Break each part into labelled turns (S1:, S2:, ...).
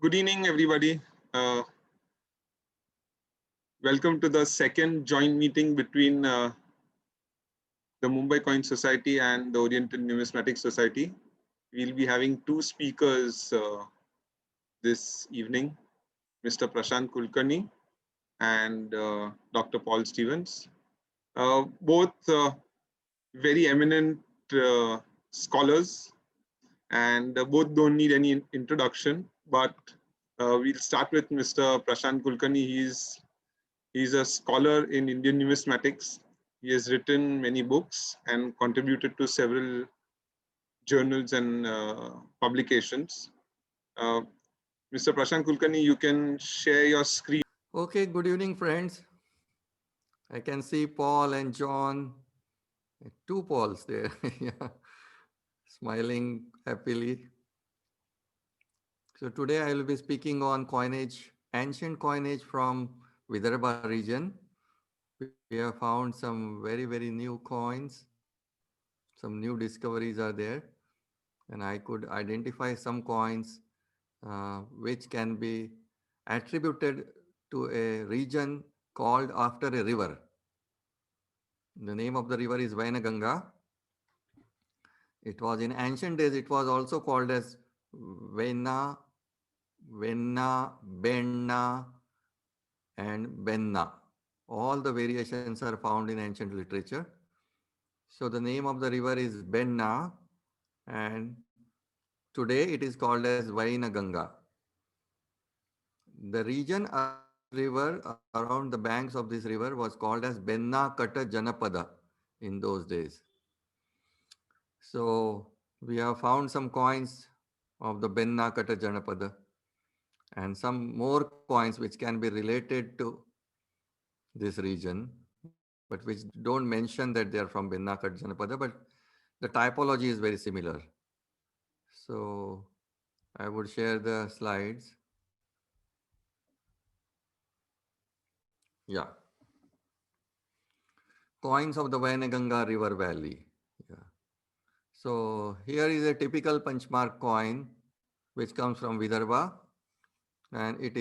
S1: Good evening, everybody. Uh, Welcome to the second joint meeting between the Mumbai Coin Society and the Oriental Numismatic Society. We'll be having two speakers this evening, Mr. Prashant Kulkarni and Dr. Paul Stevens. Both very eminent scholars, and both don't need any introduction. But we'll start with Mr. Prashant Kulkarni. He's a scholar in Indian numismatics. He has written many books and contributed to several journals and publications. Uh, Mr. Prashant Kulkarni, you can share your screen.
S2: Okay, good evening, friends. I can see Paul and John, two Pauls there, yeah, smiling happily. So today I will be speaking on coinage, ancient coinage from Vidarbha region. We have found some very new coins. Some new discoveries are there, and I could identify some coins which can be attributed to a region called after a river. The name of the river is Vainganga. It was in ancient days, it was also called as Vena, Venna, Benna, and Benna. All the variations are found in ancient literature. So the name of the river is Benna, and today it is called as Vainaganga. The region around this river, around the banks of this river, was called as Benna Kata Janapada in those days. So we have found some coins of the Benna Kata Janapada and some more coins which can be related to this region, but which don't mention that they are from Benna Kata Janapada, but the typology is very similar. So I would share the slides. Yeah. Coins of the Vainaganga River Valley. Yeah. So here is a typical punchmark coin which comes from Vidarbha, and it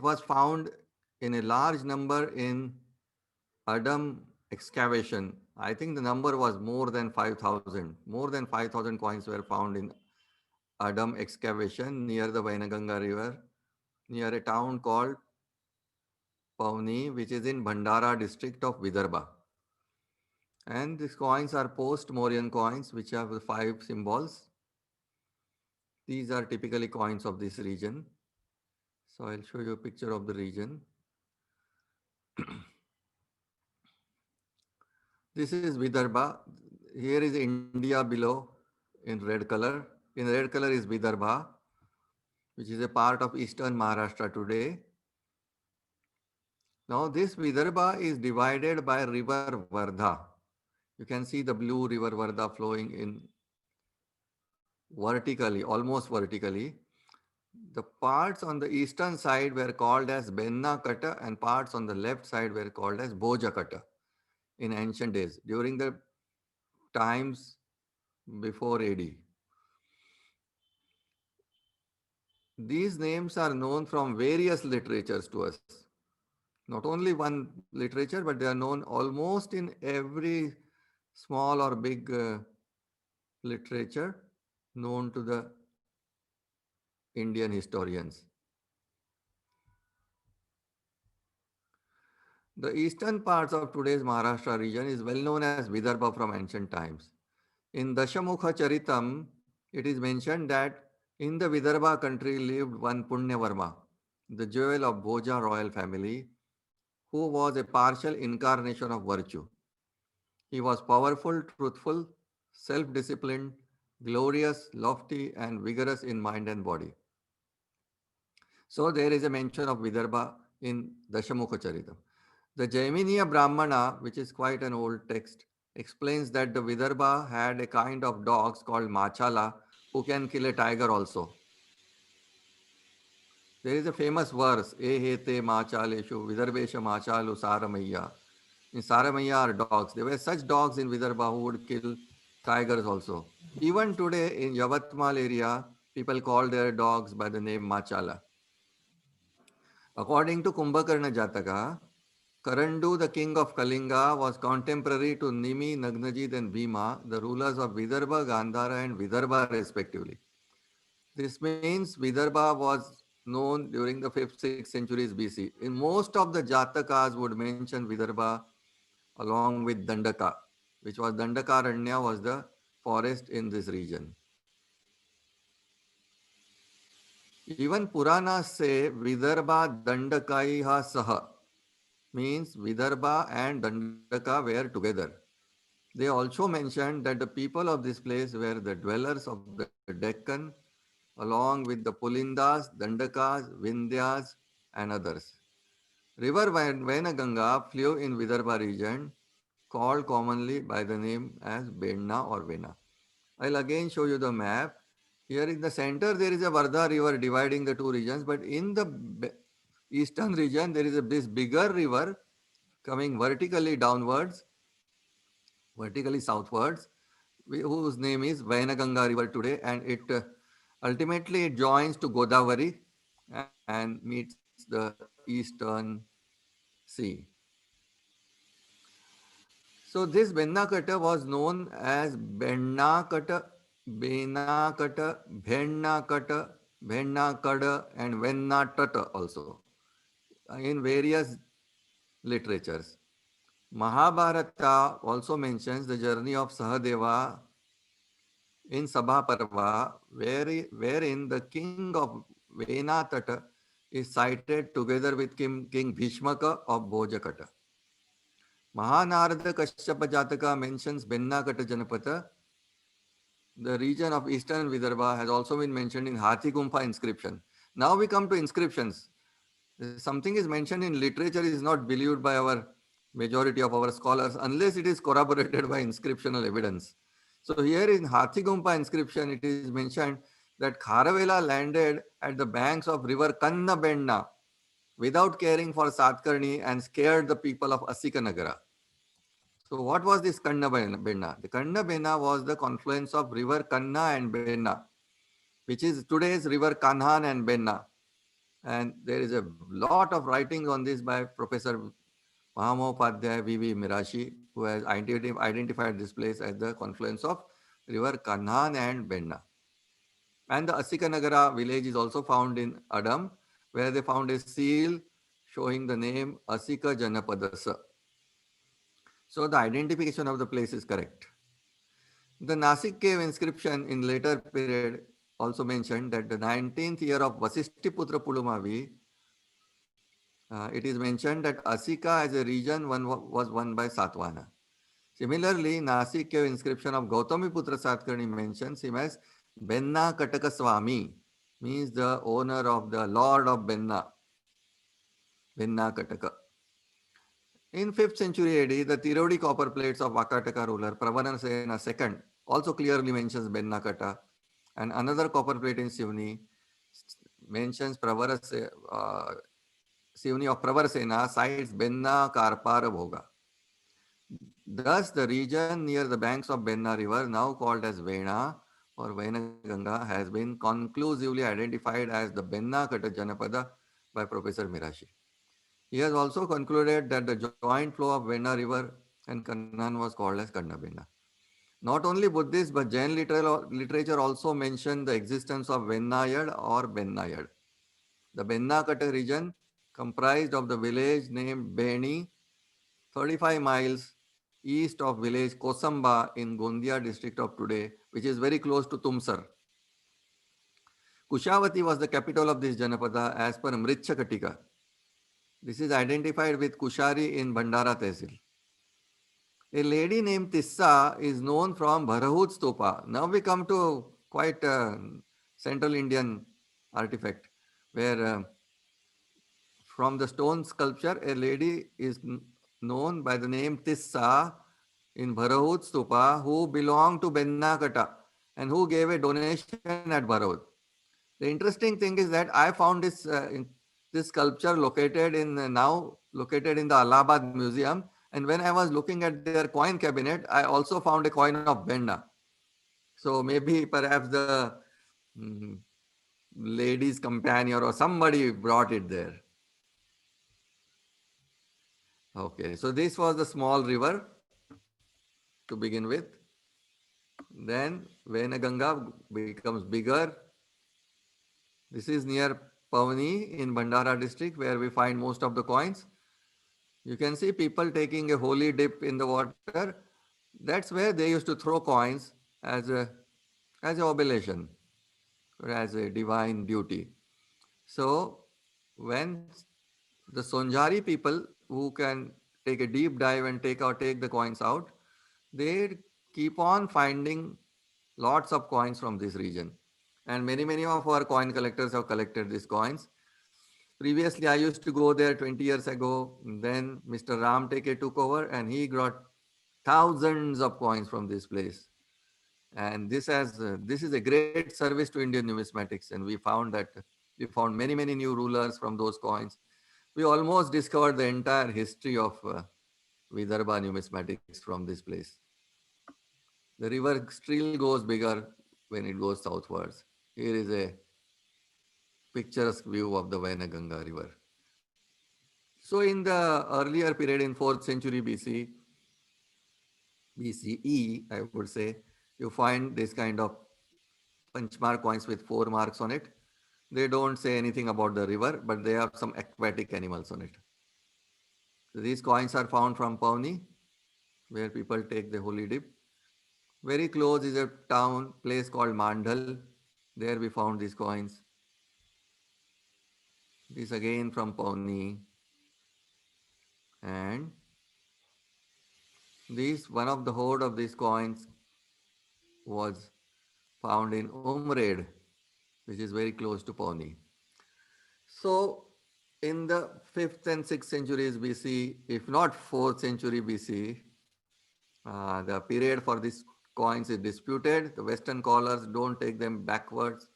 S2: was found in a large number in Adam excavation. I think the number was more than 5,000. More than 5,000 coins were found in Adam excavation near the Vainaganga river, near a town called Pauni, which is in Bhandara district of Vidarbha. And these coins are post-Mauryan coins, which have the 5 symbols. These are typically coins of this region. So I'll show you a picture of the region. This is Vidarbha. Here is India below in red color. In red color is Vidarbha, which is a part of eastern Maharashtra today. Now this Vidarbha is divided by river Vardha. You can see the blue river Vardha flowing in vertically, almost vertically. The parts on the eastern side were called as Benna Kata and parts on the left side were called as Boja Kata in ancient days during the times before AD. These names are known from various literatures to us. Not only one literature, but they are known almost in every small or big literature known to the Indian historians. The eastern parts of today's Maharashtra region is well known as Vidarbha from ancient times. In Dashamukha Charitam, it is mentioned that in the Vidarbha country lived one Punyavarma, the jewel of Bhoja royal family, who was a partial incarnation of virtue. He was powerful, truthful, self-disciplined, glorious, lofty, and vigorous in mind and body. So there is a mention of Vidarbha in Dashamukha Charitam. The Jaiminiya Brahmana, which is quite an old text, explains that the Vidarbha had a kind of dogs called Machala who can kill a tiger also. There is a famous verse, Ehete Machaleshu Vidarbesha Machalu Saramaya. In Saramaya are dogs. There were such dogs in Vidarbha who would kill tigers also. Even today in Yavatmal area, People called their dogs by the name Machala. According to Kumbhakarna Jataka, Karandu, the king of Kalinga, was contemporary to Nimi, Nagnajit, and Bhima, the rulers of Vidarbha, Gandhara, and Vidarbha, respectively. This means Vidarbha was known during the 5th, 6th centuries BC. In most of the Jatakas would mention Vidarbha along with Dandaka, which was Dandakaranya was the forest in this region. Even Puranas say Vidarbha Dandakaiha Saha, means Vidarbha and Dandaka were together. They also mentioned that the people of this place were the dwellers of the Deccan, along with the Pulindas, Dandakas, Vindyas, and others. River Vainganga flew in Vidarbha region, called commonly by the name as Benna or Vena. I'll again show you the map. Here in the center, there is a Vardha river dividing the two regions, but in the eastern region, there is this bigger river coming vertically downwards, vertically southwards, whose name is Vainaganga River today, and it ultimately it joins to Godavari and meets the eastern sea. So this Bennakata was known as Bennakata, Benakata, Bhennakata, Bhennakada, and Vennatata also in various literatures. Mahabharata also mentions the journey of Sahadeva in Sabha Parva, wherein the king of Venatata is cited together with King Bhishmaka of Bhojakata. Mahanarada Kashyapa Jataka mentions Bennakata Janapata. The region of eastern Vidarbha has also been mentioned in Hathigumpa inscription. Now we come to inscriptions. Something is mentioned in literature is not believed by our majority of our scholars unless it is corroborated by inscriptional evidence. So here in Hathigumpa inscription, it is mentioned that Kharavela landed at the banks of river Kannabenna without caring for Satkarni and scared the people of Asikanagara. So what was this Kannabenna? The Kannabenna was the confluence of river Kanna and Benna, which is today's river Kanhan and Benna. And there is a lot of writings on this by Professor Mahamopadhyay V.V. Mirashi, who has identified this place as the confluence of river Kanhan and Benna. And the Asikanagara village is also found in Adam, where they found a seal showing the name Asika Janapadasa. So the identification of the place is correct. The Nasik cave inscription in later period also mentioned that the 19th year of Vasishtiputra Pulumavi, it is mentioned that Asika as a region was won by Satvana. Similarly, Nasik cave inscription of Gautamiputra Satkarni mentions him as Benna Kataka Swami, means the owner of the Lord of Benna, Benna Kataka. In 5th century AD, the Tirodi copper plates of Vakataka ruler Pravarasena II also clearly mentions Bennakata, and another copper plate in Sivni mentions Sivni of Pravarasena cites Benna Karpara Bhoga. Thus, the region near the banks of Benna river, now called as Vena or Vainaganga, has been conclusively identified as the Benna Kata Janapada by Professor Mirashi. He has also concluded that the joint flow of Vena river and Kannan was called as Kannabenna. Not only Buddhist, but Jain literature also mentioned the existence of Vennayad or Bennayad. The Bennakata region comprised of the village named Beni, 35 miles east of village Kosamba in Gondia district of today, which is very close to Tumsar. Kushavati was the capital of this Janapada as per Mritchakatika. This is identified with Kushari in Bhandara Tehsil. A lady named Tissa is known from Bharahut Stupa. Now we come to quite Central Indian artifact, where from the stone sculpture, a lady is known by the name Tissa in Bharahut Stupa, who belonged to Bennakata and who gave a donation at Bharahut. The interesting thing is that I found this sculpture now located in the Allahabad Museum, and when I was looking at their coin cabinet, I also found a coin of Benna. So maybe perhaps the lady's companion or somebody brought it there. Okay, so this was the small river to begin with. Then Vainganga becomes bigger. This is near Pavani in Bandara district where we find most of the coins. You can see people taking a holy dip in the water. That's where they used to throw coins as a as an oblation or as a divine duty. So when the Sonjari people who can take a deep dive and take the coins out, they keep on finding lots of coins from this region. And many of our coin collectors have collected these coins. Previously, I used to go there 20 years ago. Then Mr. Ram Teke took over and he got thousands of coins from this place. And this is a great service to Indian numismatics. And we found many new rulers from those coins. We almost discovered the entire history of Vidarbha numismatics from this place. The river still goes bigger when it goes southwards. Here is a picturesque view of the Vainganga river. So in the earlier period in 4th century BCE, I would say, you find this kind of punchmark coins with 4 marks on it. They don't say anything about the river, but they have some aquatic animals on it. So these coins are found from Pauni, where people take the holy dip. Very close is a town, place called Mandal. There we found these coins. This again from Pauni. And one of the hoard of these coins was found in Umred, which is very close to Pauni. So in the 5th and 6th centuries BC, if not 4th century BC, the period for these coins is disputed. The Western scholars don't take them backwards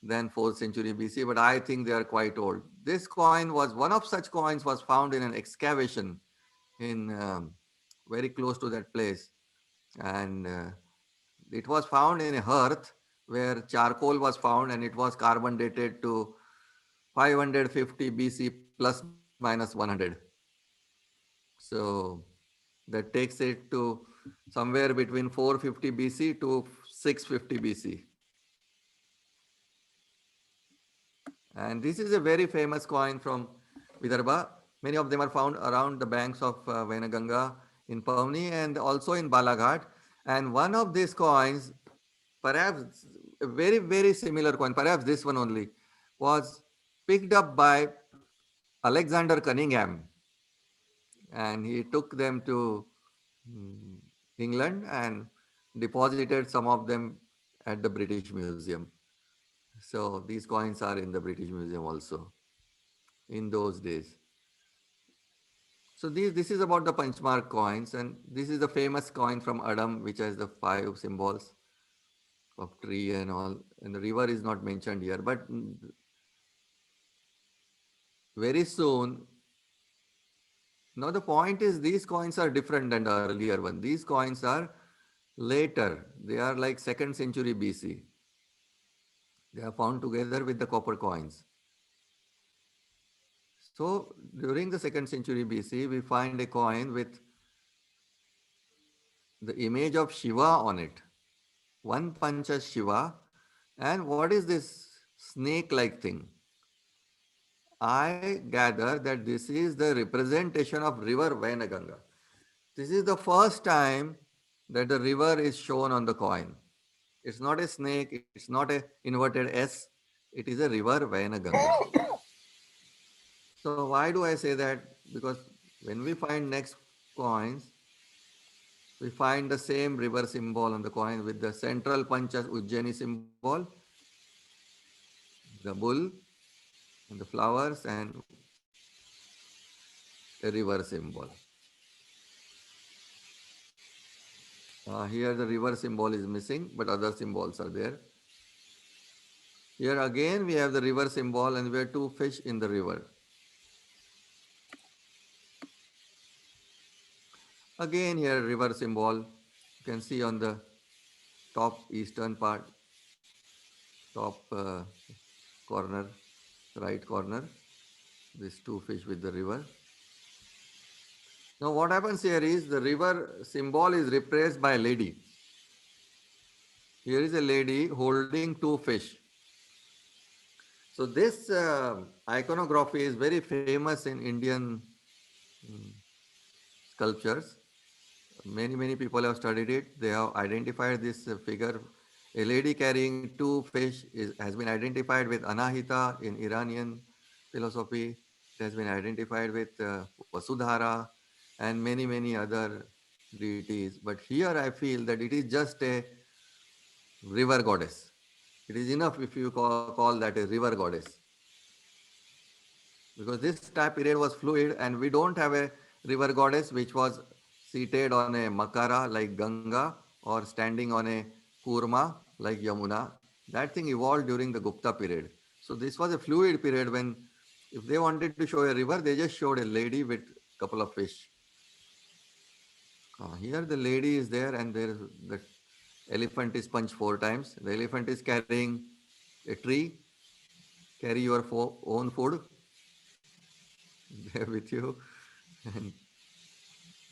S2: than 4th century BC, but I think they are quite old. This coin was, one of such coins was found in an excavation in very close to that place. And it was found in a hearth where charcoal was found and it was carbon dated to 550 BC plus minus 100. So that takes it to somewhere between 450 BC to 650 BC. And this is a very famous coin from Vidarbha. Many of them are found around the banks of Vainganga in Pauni and also in Balaghat. And one of these coins, perhaps a very similar coin, perhaps this one only, was picked up by Alexander Cunningham. And he took them to mm, England and deposited some of them at the British Museum. So these coins are in the British Museum also in those days. So this is about the punchmark coins, and this is the famous coin from Adam, which has the 5 symbols of tree and all. And the river is not mentioned here, but very soon. Now the point is these coins are different than the earlier one. These coins are later. They are like 2nd century BC. They are found together with the copper coins. So during the 2nd century BC, we find a coin with the image of Shiva on it. One Pancha Shiva. And what is this snake-like thing? I gather that this is the representation of river Vainganga. This is the first time that the river is shown on the coin. It's not a snake, it's not a inverted S, it is a river Vainganga. So why do I say that? Because when we find next coins, we find the same river symbol on the coin with the central Pancha Ujjaini symbol, the bull and the flowers and a river symbol. Here the river symbol is missing, but other symbols are there. Here again we have the river symbol and we have 2 fish in the river. Again here river symbol, you can see on the top eastern part, top corner, right corner, these two fish with the river. Now what happens here is the river symbol is replaced by a lady. Here is a lady holding two fish. So this iconography is very famous in Indian mm, sculptures. Many people have studied it. They have identified this figure. A lady carrying two fish has been identified with Anahita in Iranian philosophy. It has been identified with Vasudhara and many other deities. But here I feel that it is just a river goddess. It is enough if you call that a river goddess. Because this time period was fluid and we don't have a river goddess which was seated on a makara like Ganga or standing on a kurma like Yamuna. That thing evolved during the Gupta period. So this was a fluid period when if they wanted to show a river, they just showed a lady with a couple of fish. Here the lady is there and there the elephant is punched four times. The elephant is carrying a tree, carry your own food there with you. And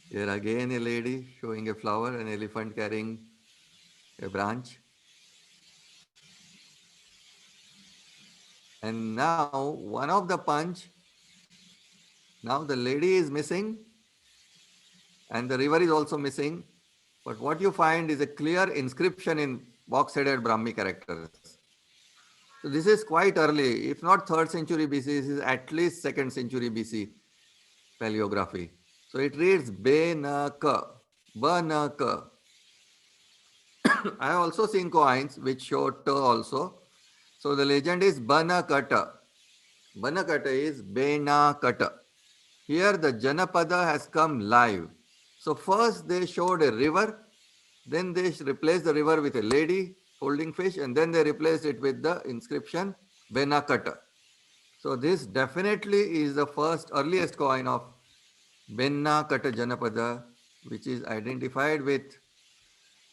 S2: here again a lady showing a flower, an elephant carrying a branch. And now one of the punch, now the lady is missing and the river is also missing. But what you find is a clear inscription in box-headed Brahmi characters. So this is quite early, if not 3rd century BC, this is at least 2nd century BC paleography. So it reads Be-na-ka, Ba-na-ka. I have also seen coins which show ta also. So the legend is Banakata. Banakata is Benakata. Here the Janapada has come live. So first they showed a river, then they replaced the river with a lady holding fish, and then they replaced it with the inscription Benakata. So this definitely is the first earliest coin of Benakata Janapada, which is identified with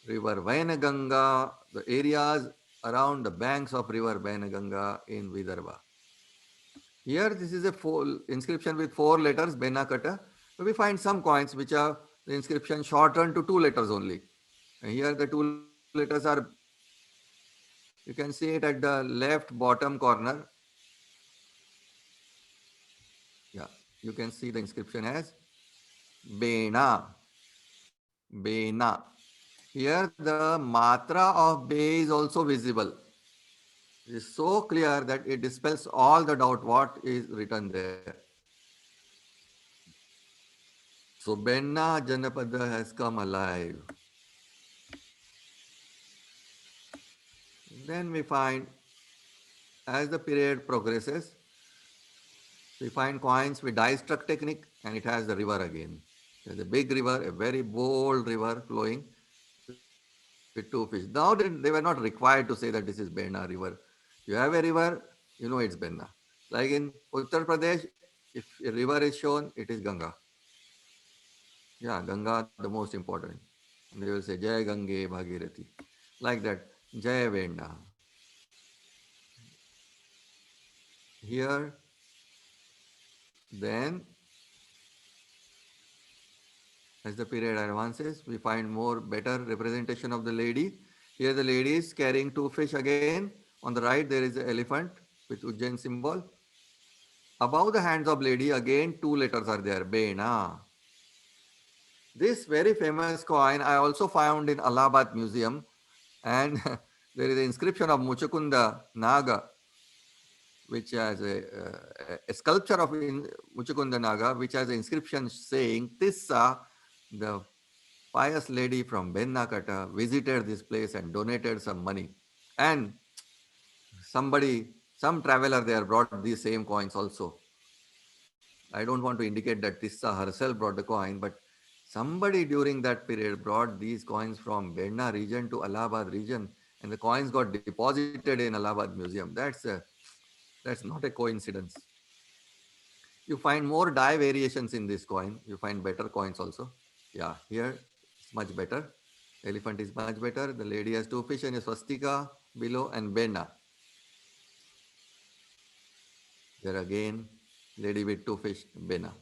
S2: River Vainganga, the areas around the banks of River Vainganga in Vidarbha. Here, this is a full inscription with 4 letters, Benakata. We find some coins which are the inscription shortened to 2 letters only. And here, the 2 letters are, you can see it at the left bottom corner. Yeah, you can see the inscription as Bena. Bena. Here, the matra of Be is also visible. It is so clear that it dispels all the doubt what is written there. So Benna Janapada has come alive. Then we find as the period progresses, we find coins with die struck technique and it has the river again. There's a big river, a very bold river flowing with 2 fish. Now they were not required to say that this is Benna river. You have a river, you know it's Benna. Like in Uttar Pradesh, if a river is shown, it is Ganga. Yeah, Ganga the most important. And they will say Jai Gange Bhagirathi. Like that, Jai Venda. Here, then, as the period advances, we find more better representation of the lady. Here the lady is carrying 2 fish again. On the right, there is the elephant with Ujjain symbol. Above the hands of lady, again 2 letters are there, Bena. This very famous coin I also found in Allahabad Museum, and there is an inscription of Muchukunda Naga, which has a sculpture of Muchukunda Naga, which has an inscription saying Tissa, the pious lady from Bennakata, visited this place and donated some money. And some traveler there brought these same coins also. I don't want to indicate that Tissa herself brought the coin, but somebody during that period brought these coins from Benna region to Allahabad region, and the coins got deposited in Allahabad Museum. That's not a coincidence. You find more die variations in this coin. You find better coins also. Yeah, here it's much better. Elephant is much better. The lady has 2 fish and a swastika below and Benna. Here again, lady with two fish, Bena.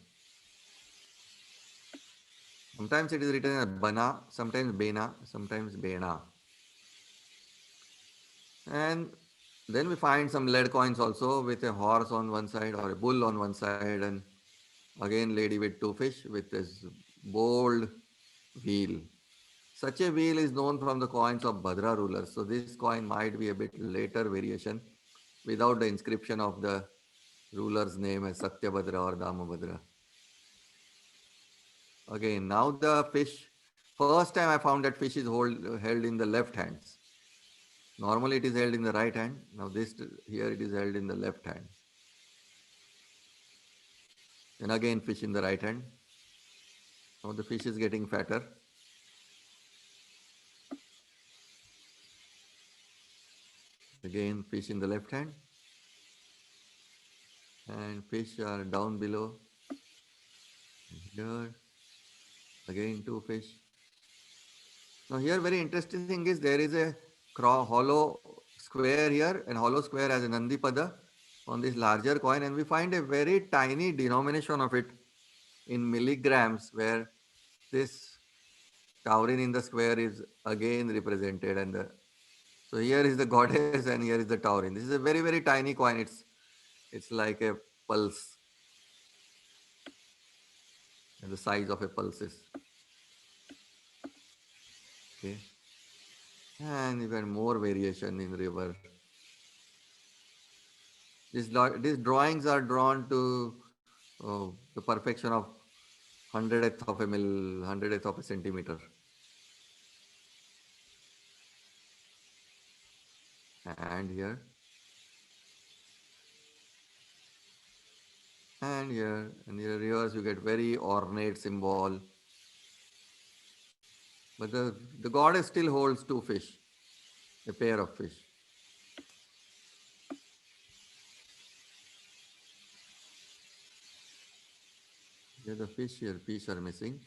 S2: Sometimes it is written as Bana, sometimes Bena, sometimes Bena. And then we find some lead coins also with a horse on one side or a bull on one side, and again lady with two fish with this bold wheel. Such a wheel is known from the coins of Bhadra rulers. So this coin might be a bit later variation without the inscription of the ruler's name as Satyabhadra or Damabhadra. Again, now the fish, first time I found that fish is held in the left hands. Normally it is held in the right hand. Now this here it is held in the left hand. And again fish in the right hand. Now the fish is getting fatter. Again fish in the left hand. And fish are down below. Here again two fish. Now here very interesting thing is there is a hollow square here, and hollow square has a Nandi Pada on this larger coin, and we find a very tiny denomination of it in milligrams, where this taurine in the square is again represented, and so here is the goddess and here is the taurine. This is a very very tiny coin. It's like a pulse, and the size of a pulse is okay. And even more variation in river. These drawings are drawn to the perfection of hundredth of a mil, hundredth of a centimeter. And here, and here, and here rivers you get very ornate symbol. But the goddess still holds two fish, a pair of fish. Here the fish are missing.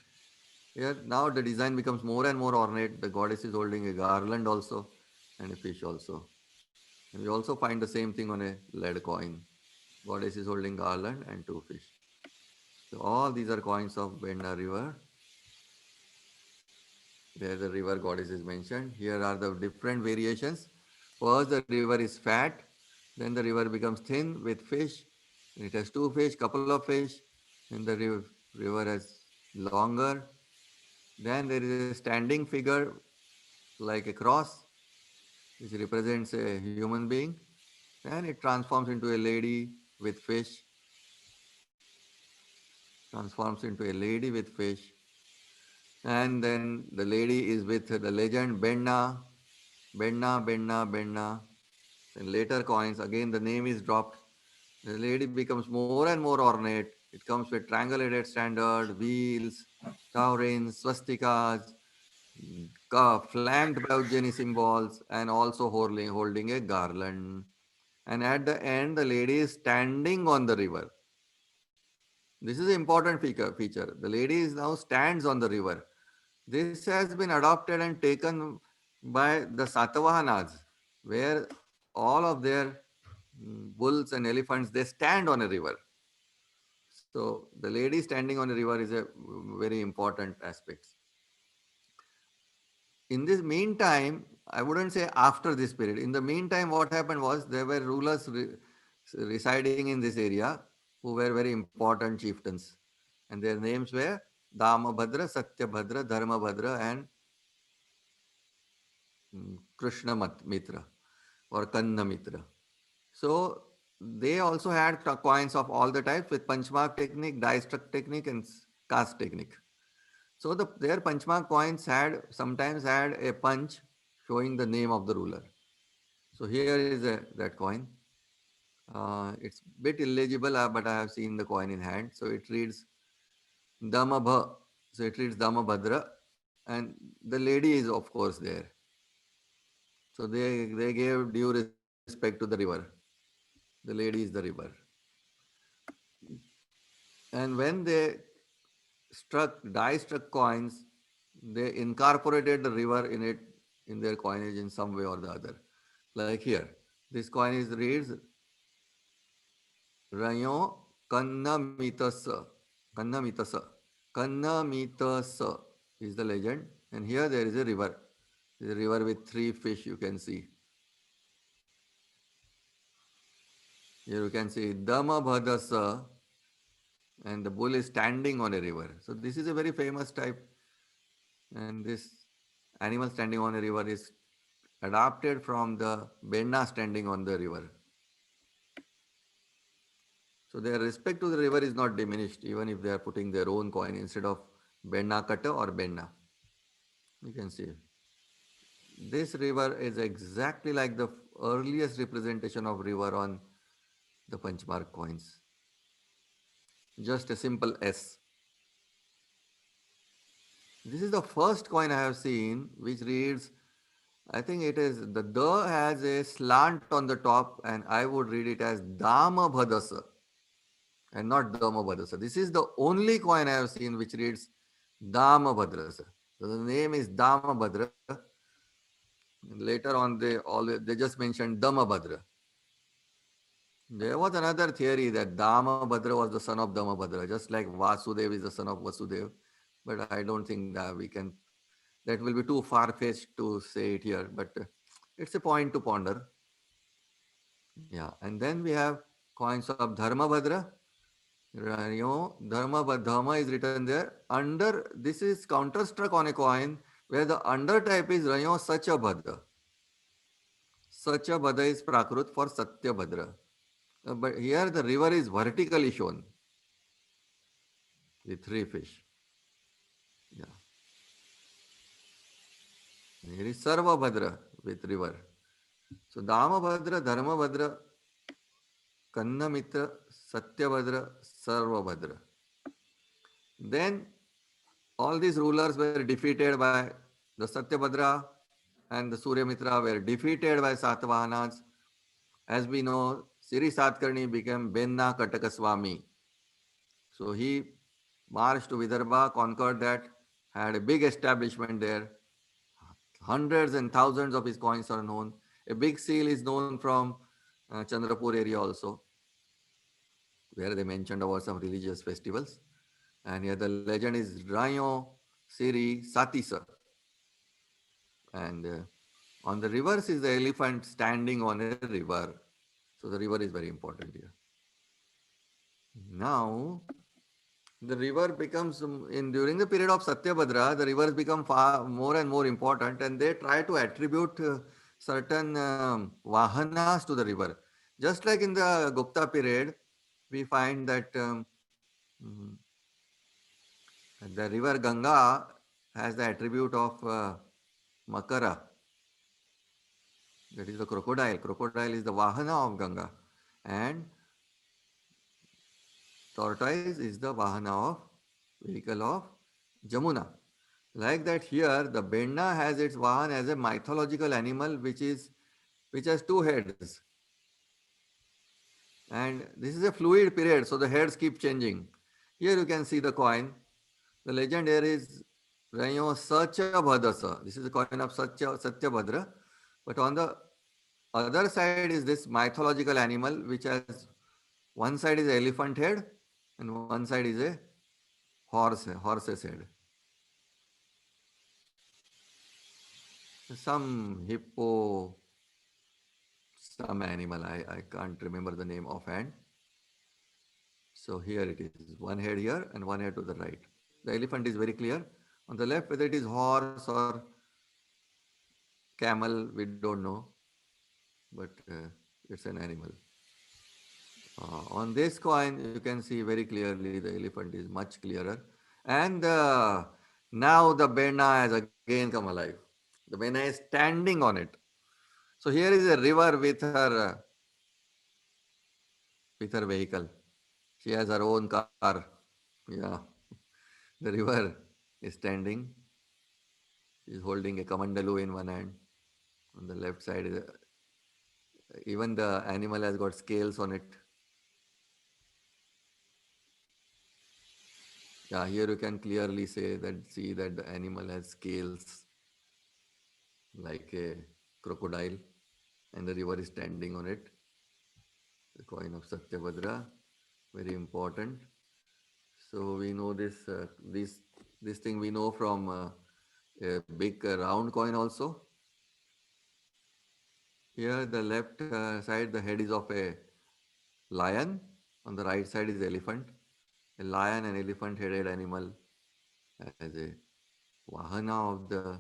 S2: Here now the design becomes more and more ornate. The goddess is holding a garland also and a fish also. And we also find the same thing on a lead coin. Goddess is holding garland and two fish. So all these are coins of Benda river, where the river goddess is mentioned. Here are the different variations. First the river is fat, then the river becomes thin with fish. It has two fish, couple of fish. Then the river has longer. Then there is a standing figure like a cross, which represents a human being. Then it transforms into a lady with fish, transforms into a lady with fish. And then the lady is with the legend Benna, Benna, Benna, Benna. Then later coins, again the name is dropped. The lady becomes more and more ornate. It comes with triangulated standard, wheels, taurines, swastikas, flanked by Ujjaini symbols, and also holding a garland. And at the end, the lady is standing on the river. This is an important feature. The lady is now stands on the river. This has been adopted and taken by the Satavahanas, where all of their bulls and elephants, they stand on a river. So the lady standing on a river is a very important aspect. In this meantime, I wouldn't say after this period. In the meantime, what happened was there were rulers residing in this area who were very important chieftains. And their names were Damabhadra, Satyabhadra, Dharmabhadra, and Krishna Mitra or Kanna Mitra. So they also had coins of all the types with punchmark technique, die struck technique, and cast technique. So their punchmark coins sometimes had a punch showing the name of the ruler. So here is that coin. It's a bit illegible, but I have seen the coin in hand. So it reads Damabha. So it reads Damabhadra, and the lady is of course there. So they gave due respect to the river. The lady is the river. And when they die struck coins, they incorporated the river in it in their coinage in some way or the other. Like here, this coin is reads Rayo Kannamitas. Kannamitas. Kannamitas is the legend. And here there is a river. There's a river with three fish you can see. Here you can see Damabhadasa, and the bull is standing on a river. So this is a very famous type, and this animal standing on a river is adapted from the Benna standing on the river. So their respect to the river is not diminished, even if they are putting their own coin instead of Benna Kata or Benna. You can see this river is exactly like the earliest representation of river on the Panchmark coins. Just a simple S. This is the first coin I have seen which reads, I think it is the has a slant on the top, and I would read it as Dama Bhadasa and not Dama Bhadasa. This is the only coin I have seen which reads Dama Bhadrasa. So the name is Dama Bhadra. Later on, they just mentioned Dama Bhadra. There was another theory that Dama Bhadra was the son of Dama Bhadra, just like Vasudev is the son of Vasudev. But I don't think that we can, that will be too far-fetched to say it here, but it's a point to ponder. Yeah, and then we have coins of Dharma Bhadra. Dharma is written there. Under, this is counterstruck on a coin where the under type is Rayo Sacha Bhadra. Sacha Bhadra is Prakrut for Satya Bhadra. But here the river is vertically shown with three fish. Yeah. Here is Sarva Bhadra with river. So Dama Bhadra, Dharma Bhadra, Kanna Mitra, Satya Bhadra, Sarva Bhadra. Then all these rulers were defeated by the Satyabhadra, and the Suryamitra were defeated by Satavahanas. As we know, Siri Satkarni became Benna Katakaswami. So he marched to Vidarbha, conquered that, had a big establishment there. Hundreds and thousands of his coins are known. A big seal is known from Chandrapur area also, where they mentioned about some religious festivals. And here the legend is Rayo Siri Satisa. And on the reverse is the elephant standing on a river. So the river is very important here. Now, the river becomes, in during the period of Satyabhadra, the rivers become far more and more important, and they try to attribute certain vahanas to the river. Just like in the Gupta period, we find that mm, the river Ganga has the attribute of Makara, that is the crocodile. Crocodile is the Vahana of Ganga. And tortoise is the Vahana of vehicle of Jamuna. Like that here, the Benda has its Vahan as a mythological animal which has two heads. And this is a fluid period, so the heads keep changing. Here you can see the coin. The legend here is Rayo Sacha Bhadasa. This is the coin of Satya Bhadra. But on the other side is this mythological animal, which has one side is elephant head and one side is a horse's head. Some hippo, some animal, I can't remember the name offhand. So here it is, one head here and one head to the right. The elephant is very clear. On the left, whether it is horse or camel, we don't know, but it's an animal. On this coin, you can see very clearly the elephant is much clearer. And now the Bena has again come alive. The Bena is standing on it. So here is a river with her vehicle. She has her own car. Yeah. The river is standing. She is holding a kamandalu in one hand. On the left side, even the animal has got scales on it. Yeah, here you can clearly see that the animal has scales like a crocodile, and the river is standing on it. The coin of Satyabhadra. very important. So we know this thing we know from a big round coin also. Here the left side, the head is of a lion. On the right side is elephant. A lion and elephant headed animal as a Vahana of the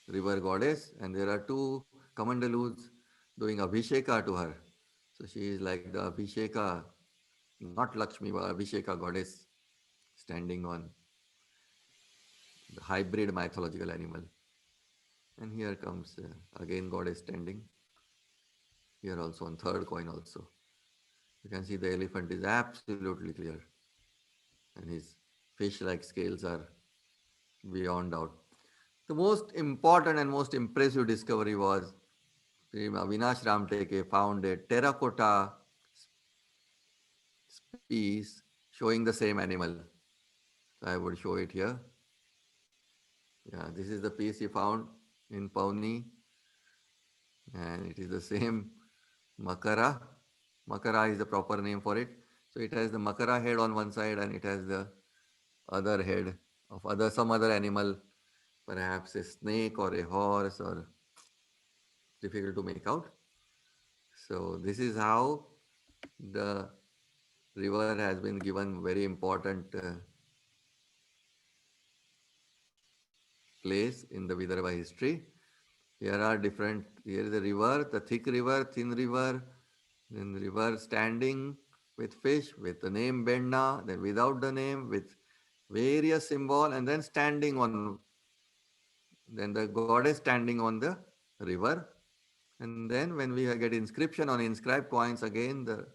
S2: river goddess. And there are two Kamandalus doing Abhisheka to her. So she is like the Abhisheka, not Lakshmi, but Abhisheka goddess standing on the hybrid mythological animal. And here comes again goddess standing. Here also on third coin also. You can see the elephant is absolutely clear. And his fish-like scales are beyond doubt. The most important and most impressive discovery was Avinash Ramteke found a terracotta piece showing the same animal. So I would show it here. Yeah, this is the piece he found in Pauni, and it is the same Makara. Makara is the proper name for it. So it has the Makara head on one side and it has the other head of some other animal, perhaps a snake or a horse, or difficult to make out. So this is how the river has been given very important place in the Vidarbha history. Here are different, here is the river, the thick river, thin river, then the river standing with fish, with the name Benna, then without the name, with various symbol, and then standing on, then the goddess standing on the river. And then when we get inscription on inscribed coins, again the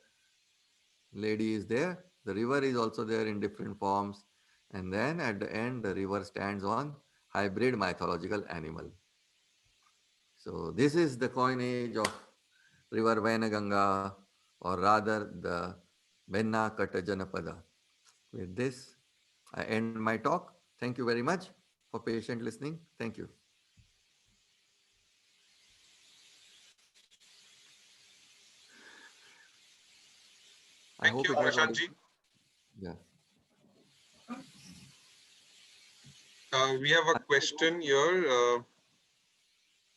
S2: lady is there. The river is also there in different forms. And then at the end, the river stands on hybrid mythological animal. So this is the coinage of River Vainganga, or rather the Benna Katta Janapada. With this, I end my talk. Thank you very much for patient listening. Thank you. I
S1: Thank
S2: hope
S1: you,
S2: it was
S1: Prashant
S2: audible.
S1: ji.
S2: Yeah.
S1: We have a question here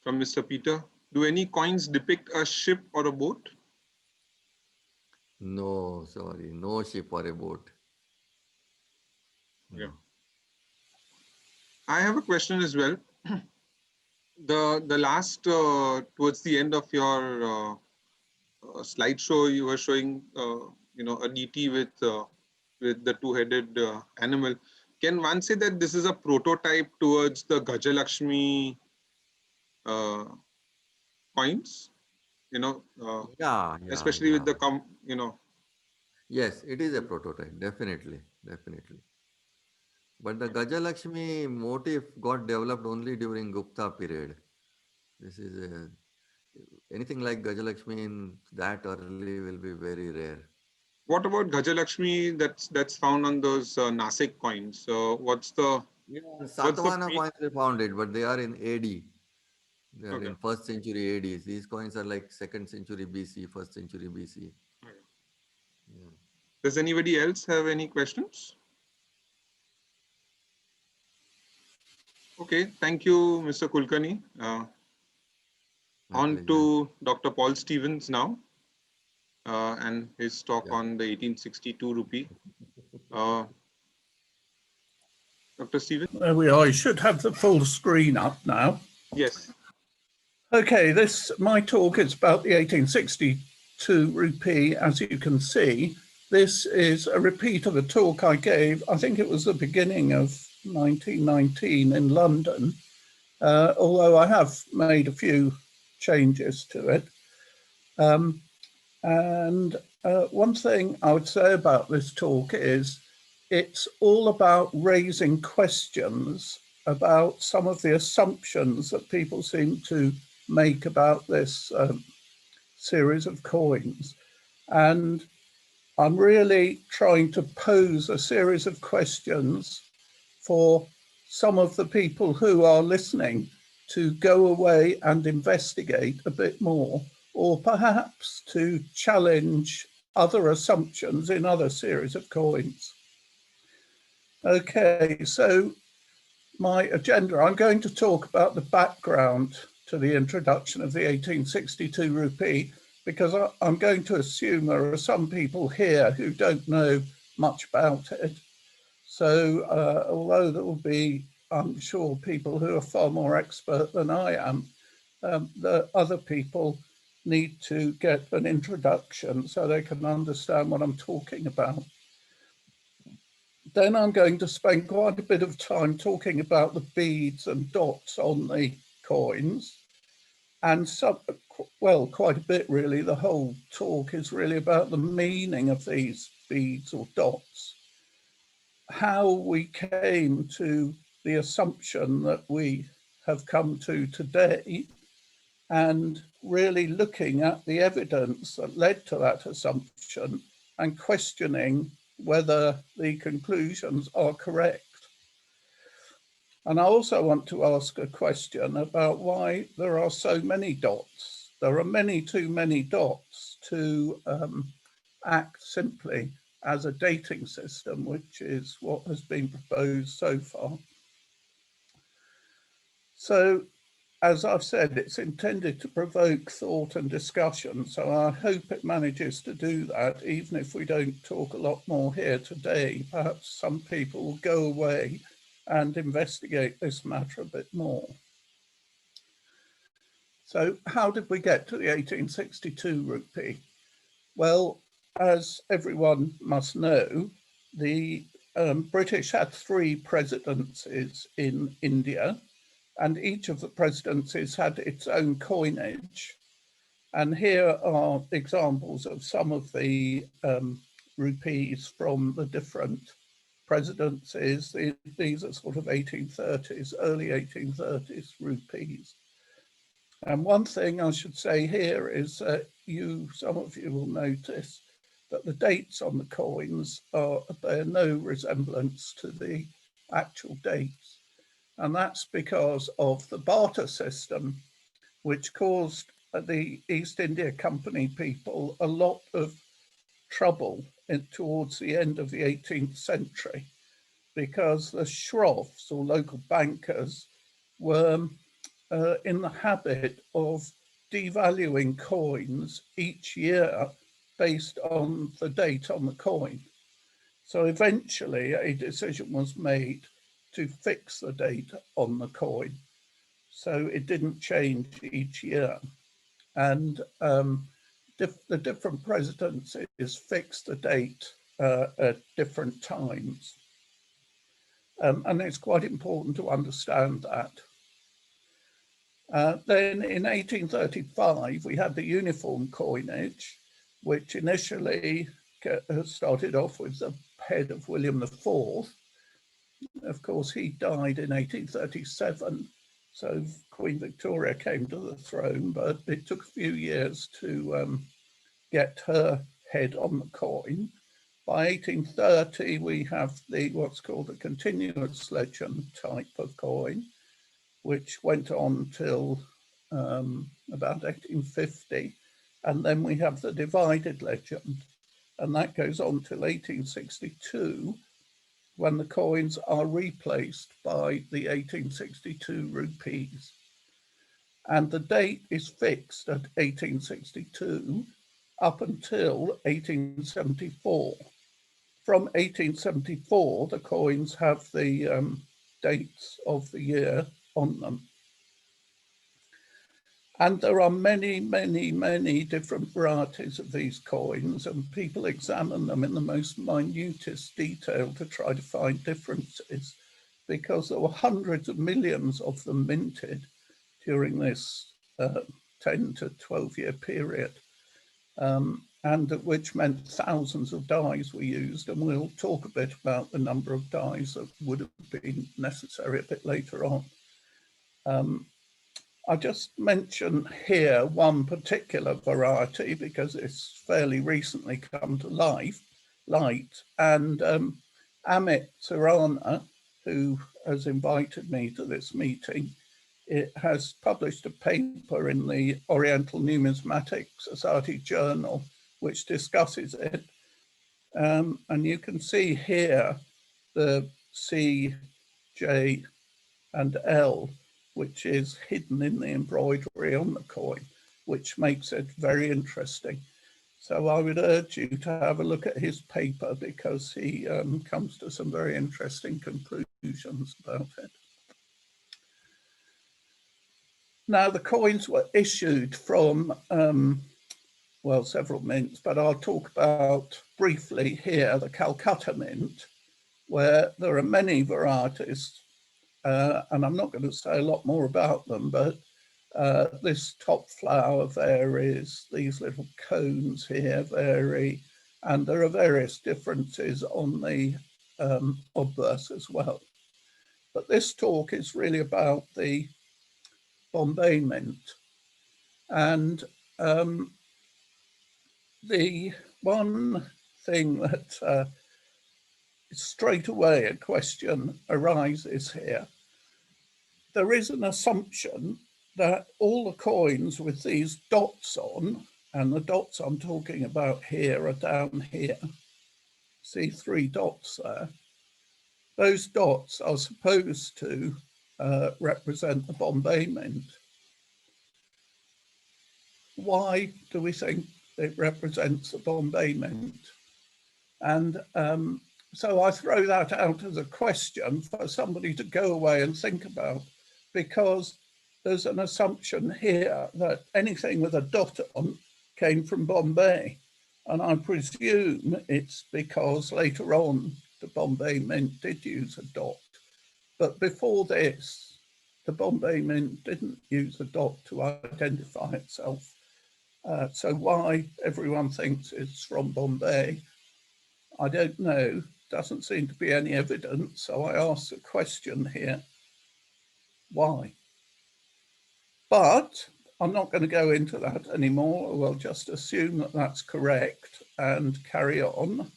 S1: from Mr. Peter. Do any coins depict a ship or a boat?
S2: No, sorry, no ship or a boat.
S1: Yeah.
S2: No.
S1: I have a question as well. The last towards the end of your slideshow, you were showing a DT with the two-headed animal. Can one say that this is a prototype towards the Gajalakshmi uh, coins?
S2: Yeah, yeah,
S1: Especially with
S2: yeah.
S1: the
S2: Yes, it is a prototype, definitely, definitely. But the Gajalakshmi motif got developed only during Gupta period. This is anything like Gajalakshmi in that early will be very rare.
S1: What about Gajalakshmi that's found on those Nasik coins? So
S2: Yeah,
S1: what's the
S2: Satavahana
S1: peak?
S2: coins they found it, but they are in AD. They are
S1: Okay.
S2: in first century AD. These coins are like second century BC, first century BC.
S1: Okay.
S2: Yeah.
S1: Does anybody else have any questions? Okay, thank you, Mr. Kulkarni.
S2: My
S1: On
S2: pleasure.
S1: to Dr. Paul Stevens now and his talk
S2: Yeah.
S1: on the 1862 rupee. Uh, Dr. Stevens?
S3: There we are. You should have the full screen up now.
S1: Yes.
S3: Okay, my talk is about the 1862 rupee. As you can see, this is a repeat of a talk I gave, I think it was the beginning of 1919 in London, although I have made a few changes to it. And one thing I would say about this talk is it's all about raising questions about some of the assumptions that people seem to make about this series of coins. And I'm really trying to pose a series of questions for some of the people who are listening to go away and investigate a bit more, or perhaps to challenge other assumptions in other series of coins. Okay, so my agenda, I'm going to talk about the background to the introduction of the 1862 rupee, because I'm going to assume there are some people here who don't know much about it. So although there will be, I'm sure, people who are far more expert than I am, the other people need to get an introduction so they can understand what I'm talking about. Then I'm going to spend quite a bit of time talking about the beads and dots on the coins. And some, well, quite a bit really. The whole talk is really about the meaning of these beads or dots, how we came to the assumption that we have come to today, and really looking at the evidence that led to that assumption and questioning whether the conclusions are correct. And I also want to ask a question about why there are so many dots. There are too many dots to act simply as a dating system, which is what has been proposed so far. So, as I've said, it's intended to provoke thought and discussion. So I hope it manages to do that, even if we don't talk a lot more here today. Perhaps some people will go away and investigate this matter a bit more. So how did we get to the 1862 rupee? Well, as everyone must know, the British had 3 presidencies in India, and each of the presidencies had its own coinage. And here are examples of some of the rupees from the different presidencies. These are sort of 1830s, early 1830s rupees. And one thing I should say here is that some of you will notice that the dates on the coins bear no resemblance to the actual dates. And that's because of the barter system, which caused the East India Company people a lot of trouble towards the end of the 18th century, because the shroffs, or local bankers, were in the habit of devaluing coins each year based on the date on the coin. So eventually a decision was made to fix the date on the coin, so it didn't change each year. And the different presidencies fixed the date at different times. And it's quite important to understand that. Then in 1835, we had the uniform coinage, which initially started off with the head of William IV. Of course, he died in 1837, so Queen Victoria came to the throne, but it took a few years to get her head on the coin. By 1830, we have what's called the continuous legend type of coin, which went on till about 1850. And then we have the divided legend, and that goes on till 1862, when the coins are replaced by the 1862 rupees. And the date is fixed at 1862 up until 1874. From 1874, the coins have the dates of the year on them. And there are many, many, many different varieties of these coins, and people examine them in the most minutest detail to try to find differences, because there were hundreds of millions of them minted during this 10 to 12 year period, and which meant thousands of dies were used. And we'll talk a bit about the number of dies that would have been necessary a bit later on. I just mention here one particular variety because it's fairly recently come to light, and Amit Surana, who has invited me to this meeting, it has published a paper in the Oriental Numismatic Society Journal, which discusses it. And you can see here the C, J, and L, which is hidden in the embroidery on the coin, which makes it very interesting. So I would urge you to have a look at his paper, because he comes to some very interesting conclusions about it. Now, the coins were issued from, well, several mints, but I'll talk about briefly here the Calcutta Mint, where there are many varieties, and I'm not going to say a lot more about them, but this top flower varies, these little cones here vary, and there are various differences on the obverse as well. But this talk is really about the Bombay Mint. And the one thing that straight away a question arises here. There is an assumption that all the coins with these dots on, and the dots I'm talking about here are down here, see 3 dots there, those dots are supposed to represent the Bombay Mint. Why do we think it represents the Bombay Mint? And so I throw that out as a question for somebody to go away and think about, because there's an assumption here that anything with a dot on came from Bombay. And I presume it's because later on the Bombay Mint did use a dot. But before this, the Bombay Mint didn't use a dot to identify itself. So why everyone thinks it's from Bombay, I don't know. Doesn't seem to be any evidence. So I ask the question here, why? But I'm not going to go into that anymore. We'll just assume that that's correct and carry on.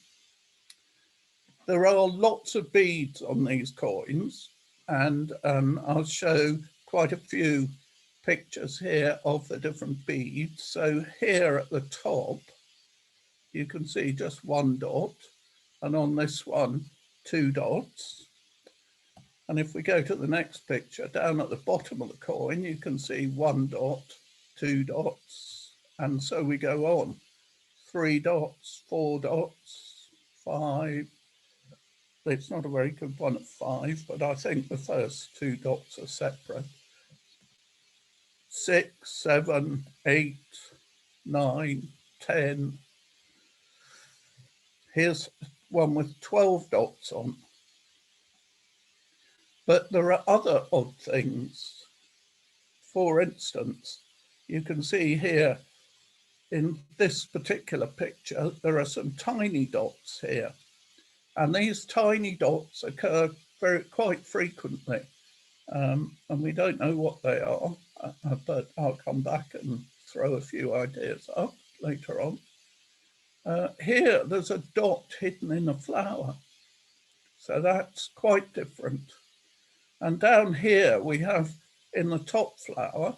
S3: There are lots of beads on these coins, and I'll show quite a few pictures here of the different beads. So here at the top, you can see just 1 dot, and on this one, 2 dots. And if we go to the next picture, down at the bottom of the coin, you can see 1 dot, 2 dots, and so we go on. 3 dots, 4 dots, 5. It's not a very good one at 5, but I think the first 2 dots are separate. 6, 7, 8, 9, 10. Here's one with 12 dots on. But there are other odd things. For instance, you can see here in this particular picture, there are some tiny dots here. And these tiny dots occur quite frequently. And we don't know what they are, but I'll come back and throw a few ideas up later on. Here, there's a dot hidden in a flower. So that's quite different. And down here, we have in the top flower,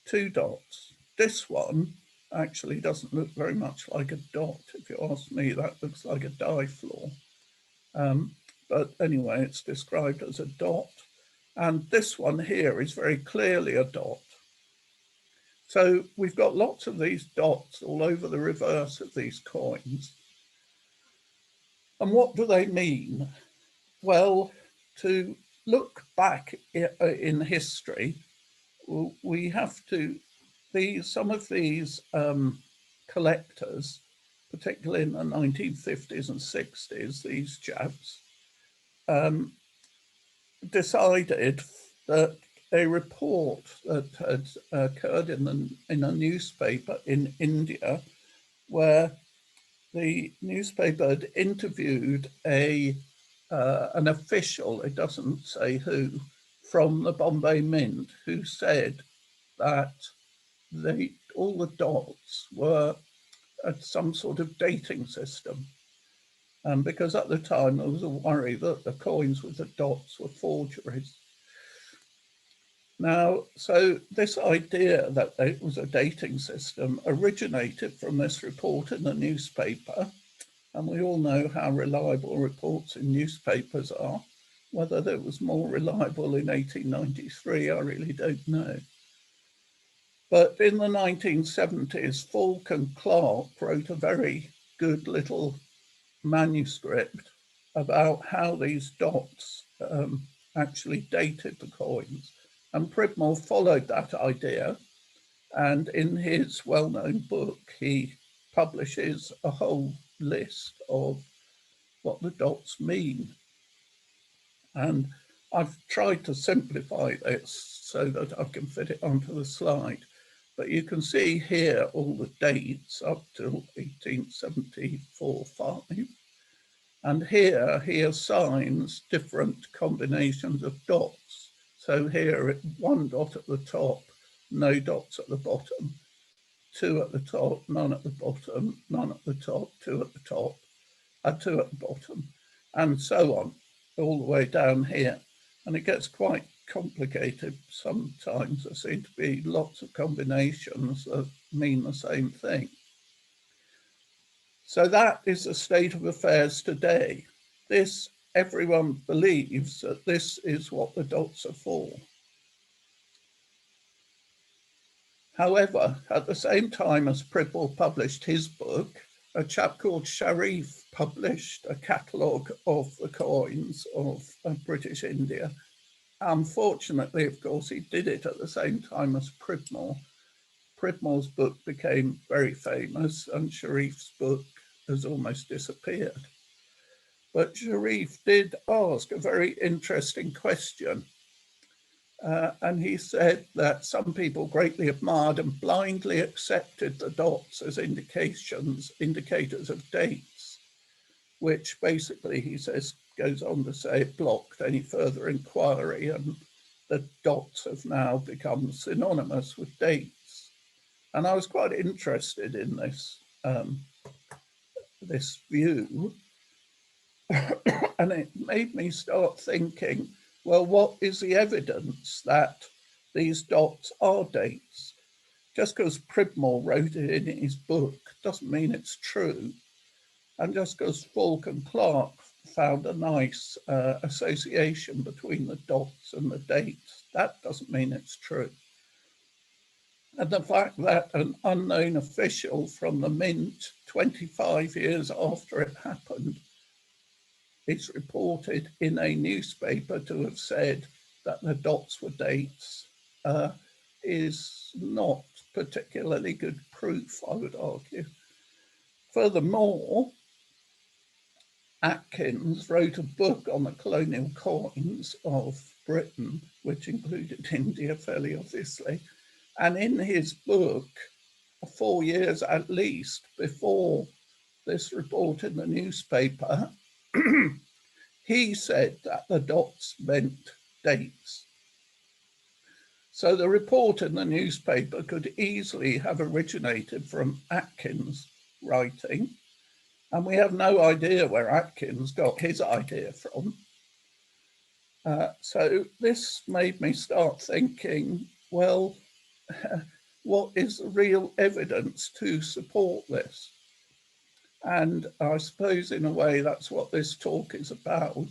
S3: 2 dots. This one actually doesn't look very much like a dot. If you ask me, that looks like a die floor. But anyway, it's described as a dot. And this one here is very clearly a dot. So we've got lots of these dots all over the reverse of these coins. And what do they mean? Well, to look back in history, we have to, some of these collectors, particularly in the 1950s and 60s, these chaps, decided that a report that had occurred in a newspaper in India, where the newspaper had interviewed an official, it doesn't say who, from the Bombay Mint, who said that all the dots were some sort of dating system. Because at the time there was a worry that the coins with the dots were forgeries. Now, so this idea that it was a dating system originated from this report in the newspaper, and we all know how reliable reports in newspapers are. Whether that was more reliable in 1893, I really don't know. But in the 1970s, Falk and Clark wrote a very good little manuscript about how these dots actually dated the coins. And Pridmore followed that idea, and in his well-known book, he publishes a whole list of what the dots mean. And I've tried to simplify this so that I can fit it onto the slide. But you can see here all the dates up till 1874-5. And here he assigns different combinations of dots. So here, one dot at the top, no dots at the bottom, two at the top, none at the bottom, none at the top, two at the top, and two at the bottom, and so on, all the way down here. And it gets quite complicated sometimes. There seem to be lots of combinations that mean the same thing. So that is the state of affairs today. This, everyone believes that this is what the dots are for. However, at the same time as Pridmore published his book, a chap called Sharif published a catalogue of the coins of British India. Unfortunately, of course, he did it at the same time as Pridmore. Pridmore's book became very famous and Sharif's book has almost disappeared. But Sharif did ask a very interesting question. And he said that some people greatly admired and blindly accepted the dots as indicators of dates, which basically, he says, goes on to say it blocked any further inquiry, and the dots have now become synonymous with dates. And I was quite interested in this, this view, and it made me start thinking, well, what is the evidence that these dots are dates? Just because Pridmore wrote it in his book doesn't mean it's true. And just because Falk and Clark found a nice association between the dots and the dates, that doesn't mean it's true. And the fact that an unknown official from the Mint 25 years after it happened is reported in a newspaper to have said that the dots were dates is not particularly good proof, I would argue. Furthermore, Atkins wrote a book on the colonial coins of Britain, which included India fairly obviously. And in his book, 4 years at least before this report in the newspaper, he said that the dots meant dates. So the report in the newspaper could easily have originated from Atkins' writing, and we have no idea where Atkins got his idea from. So this made me start thinking, well, what is the real evidence to support this? And I suppose in a way that's what this talk is about.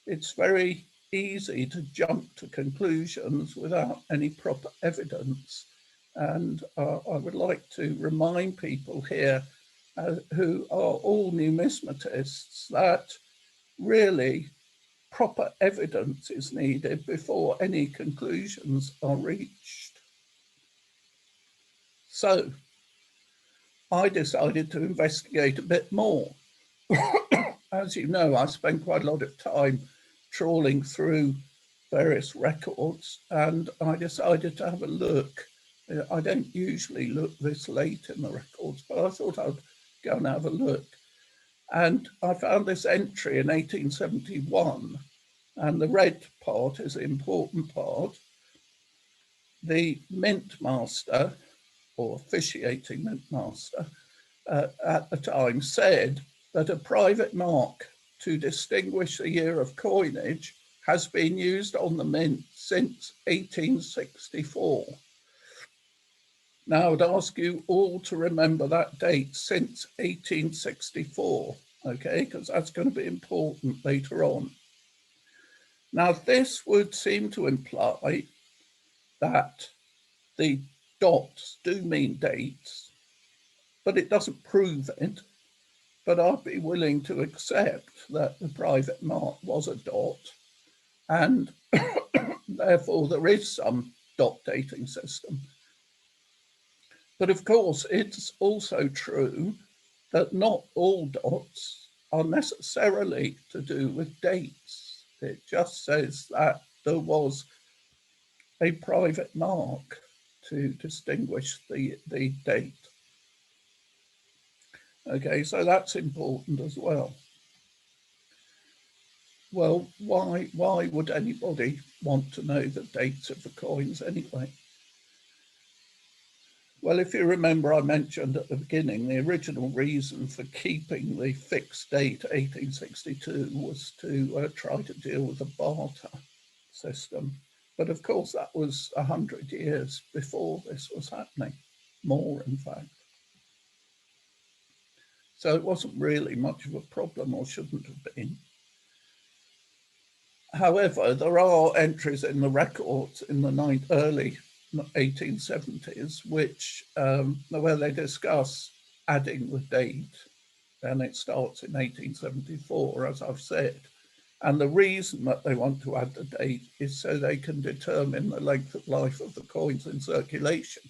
S3: It's very easy to jump to conclusions without any proper evidence. And I would like to remind people here who are all numismatists that really proper evidence is needed before any conclusions are reached. So I decided to investigate a bit more. As you know, I spent quite a lot of time trawling through various records, and I decided to have a look. I don't usually look this late in the records, but I thought I'd go and have a look. And I found this entry in 1871, and the red part is the important part. The mint master, or officiating mint master, at the time said that a private mark to distinguish the year of coinage has been used on the mint since 1864. Now, I would ask you all to remember that date, since 1864, okay, because that's going to be important later on. Now, this would seem to imply that the dots do mean dates, but it doesn't prove it. But I'd be willing to accept that the private mark was a dot, and therefore there is some dot dating system. But of course, it's also true that not all dots are necessarily to do with dates. It just says that there was a private mark to distinguish the date. Okay, so that's important as well. Well, why would anybody want to know the dates of the coins anyway? Well, if you remember, I mentioned at the beginning, the original reason for keeping the fixed date 1862 was to try to deal with the barter system. But of course, that was 100 years before this was happening, more in fact. So it wasn't really much of a problem, or shouldn't have been. However, there are entries in the records in the early 1870s, which where they discuss adding the date, and it starts in 1874, as I've said. And the reason that they want to add the date is so they can determine the length of life of the coins in circulation.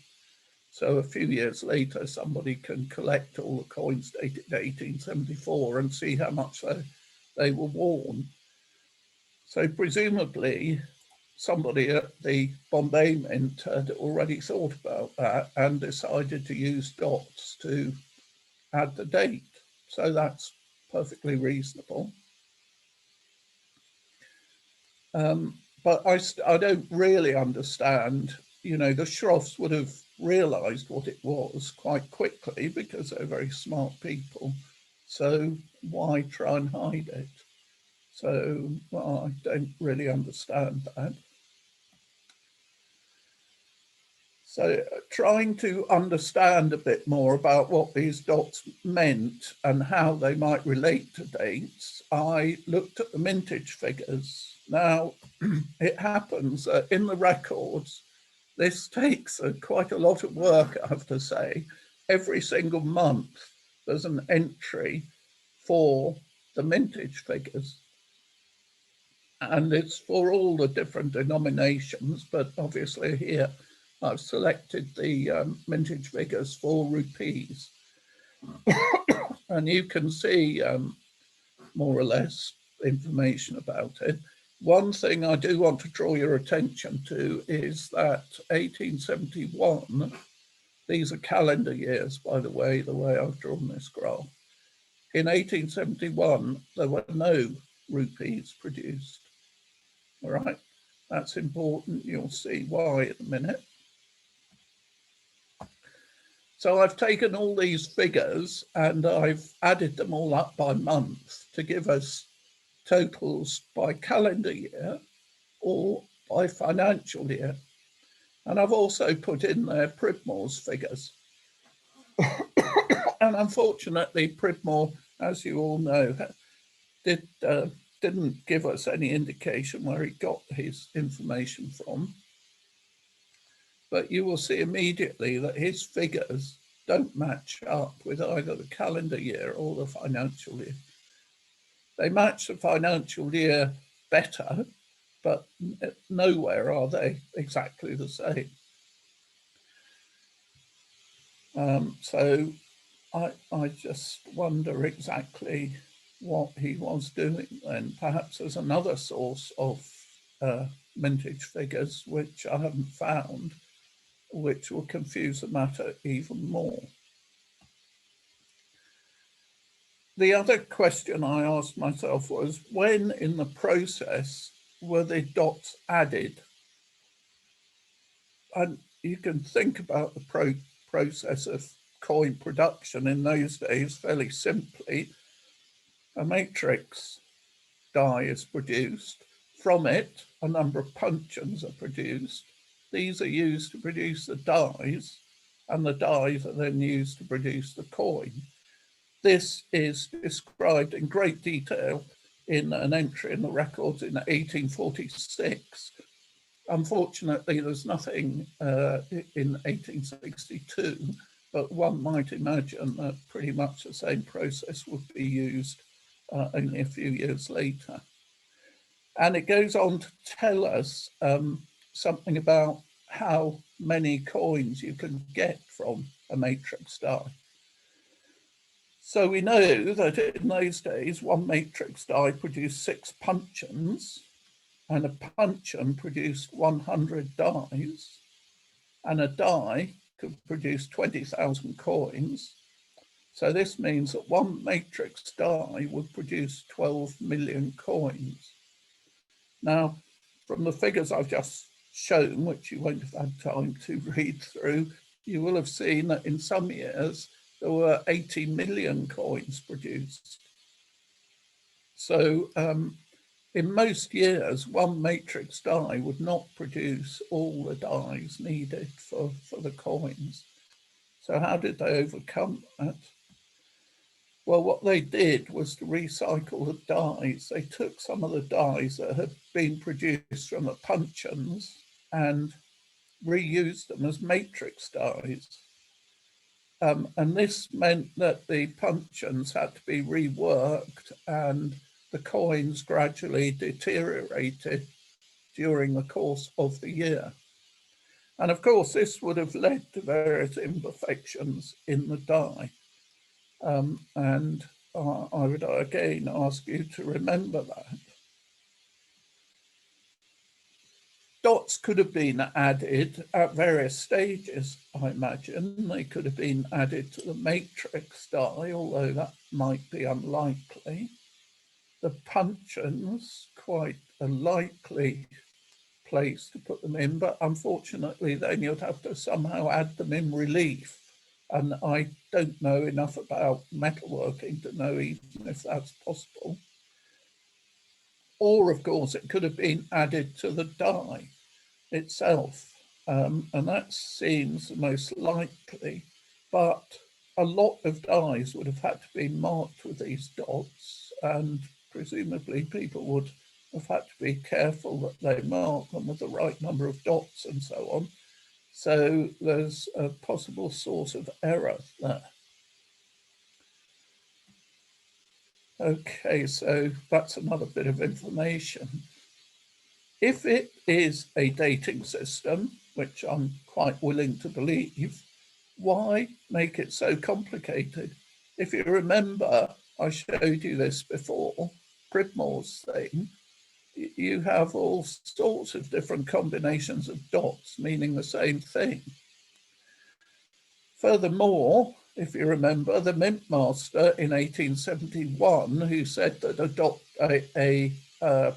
S3: So a few years later, somebody can collect all the coins dated 1874 and see how much they were worn. So presumably somebody at the Bombay Mint had already thought about that and decided to use dots to add the date. So that's perfectly reasonable. But I don't really understand, you know, the Shroffs would have realized what it was quite quickly because they're very smart people. So why try and hide it? So, well, I don't really understand that. So trying to understand a bit more about what these dots meant and how they might relate to dates, I looked at the mintage figures. Now, it happens that in the records, this takes quite a lot of work, I have to say. Every single month, there's an entry for the mintage figures. And it's for all the different denominations, but obviously here I've selected the mintage figures for rupees. And you can see more or less information about it. One thing I do want to draw your attention to is that 1871, these are calendar years, by the way I've drawn this graph. In 1871, there were no rupees produced. All right, that's important. You'll see why in a minute. So I've taken all these figures and I've added them all up by month to give us totals by calendar year or by financial year. And I've also put in there Pridmore's figures. And unfortunately, Pridmore, as you all know, didn't give us any indication where he got his information from. But you will see immediately that his figures don't match up with either the calendar year or the financial year. They match the financial year better, but nowhere are they exactly the same. So I just wonder exactly what he was doing then. Perhaps there's another source of mintage figures which I haven't found, which will confuse the matter even more. The other question I asked myself was, when in the process were the dots added? And you can think about the process of coin production in those days fairly simply. A matrix die is produced From it, a number of punctions are produced. These are used to produce the dies, and the dies are then used to produce the coin. This is described in great detail in an entry in the records in 1846. Unfortunately, there's nothing in 1862, but one might imagine that pretty much the same process would be used only a few years later. And it goes on to tell us something about how many coins you can get from a matrix die. So we know that in those days, one matrix die produced 6 punctions, and a punchin produced 100 dies, and a die could produce 20,000 coins. So this means that one matrix die would produce 12 million coins. Now, from the figures I've just shown, which you won't have had time to read through, you will have seen that in some years there were 80 million coins produced. So in most years, one matrix die would not produce all the dies needed for the coins. So how did they overcome that? Well, what they did was to recycle the dies. They took some of the dies that had been produced from the punctions and reused them as matrix dies. And this meant that the punctions had to be reworked and the coins gradually deteriorated during the course of the year. And of course, this would have led to various imperfections in the die. And I would again ask you to remember that. Dots could have been added at various stages, I imagine. They could have been added to the matrix die, although that might be unlikely. The punctions, quite a likely place to put them in, but unfortunately then you'd have to somehow add them in relief. And I don't know enough about metalworking to know even if that's possible. Or of course it could have been added to the die itself. And that seems the most likely, but a lot of dies would have had to be marked with these dots, and presumably people would have had to be careful that they mark them with the right number of dots and so on. So there's a possible source of error there. Okay, so that's another bit of information. If it is a dating system, which I'm quite willing to believe, why make it so complicated? If you remember, I showed you this before, Pridmore's thing, you have all sorts of different combinations of dots meaning the same thing. Furthermore, if you remember, the mint master in 1871, who said that a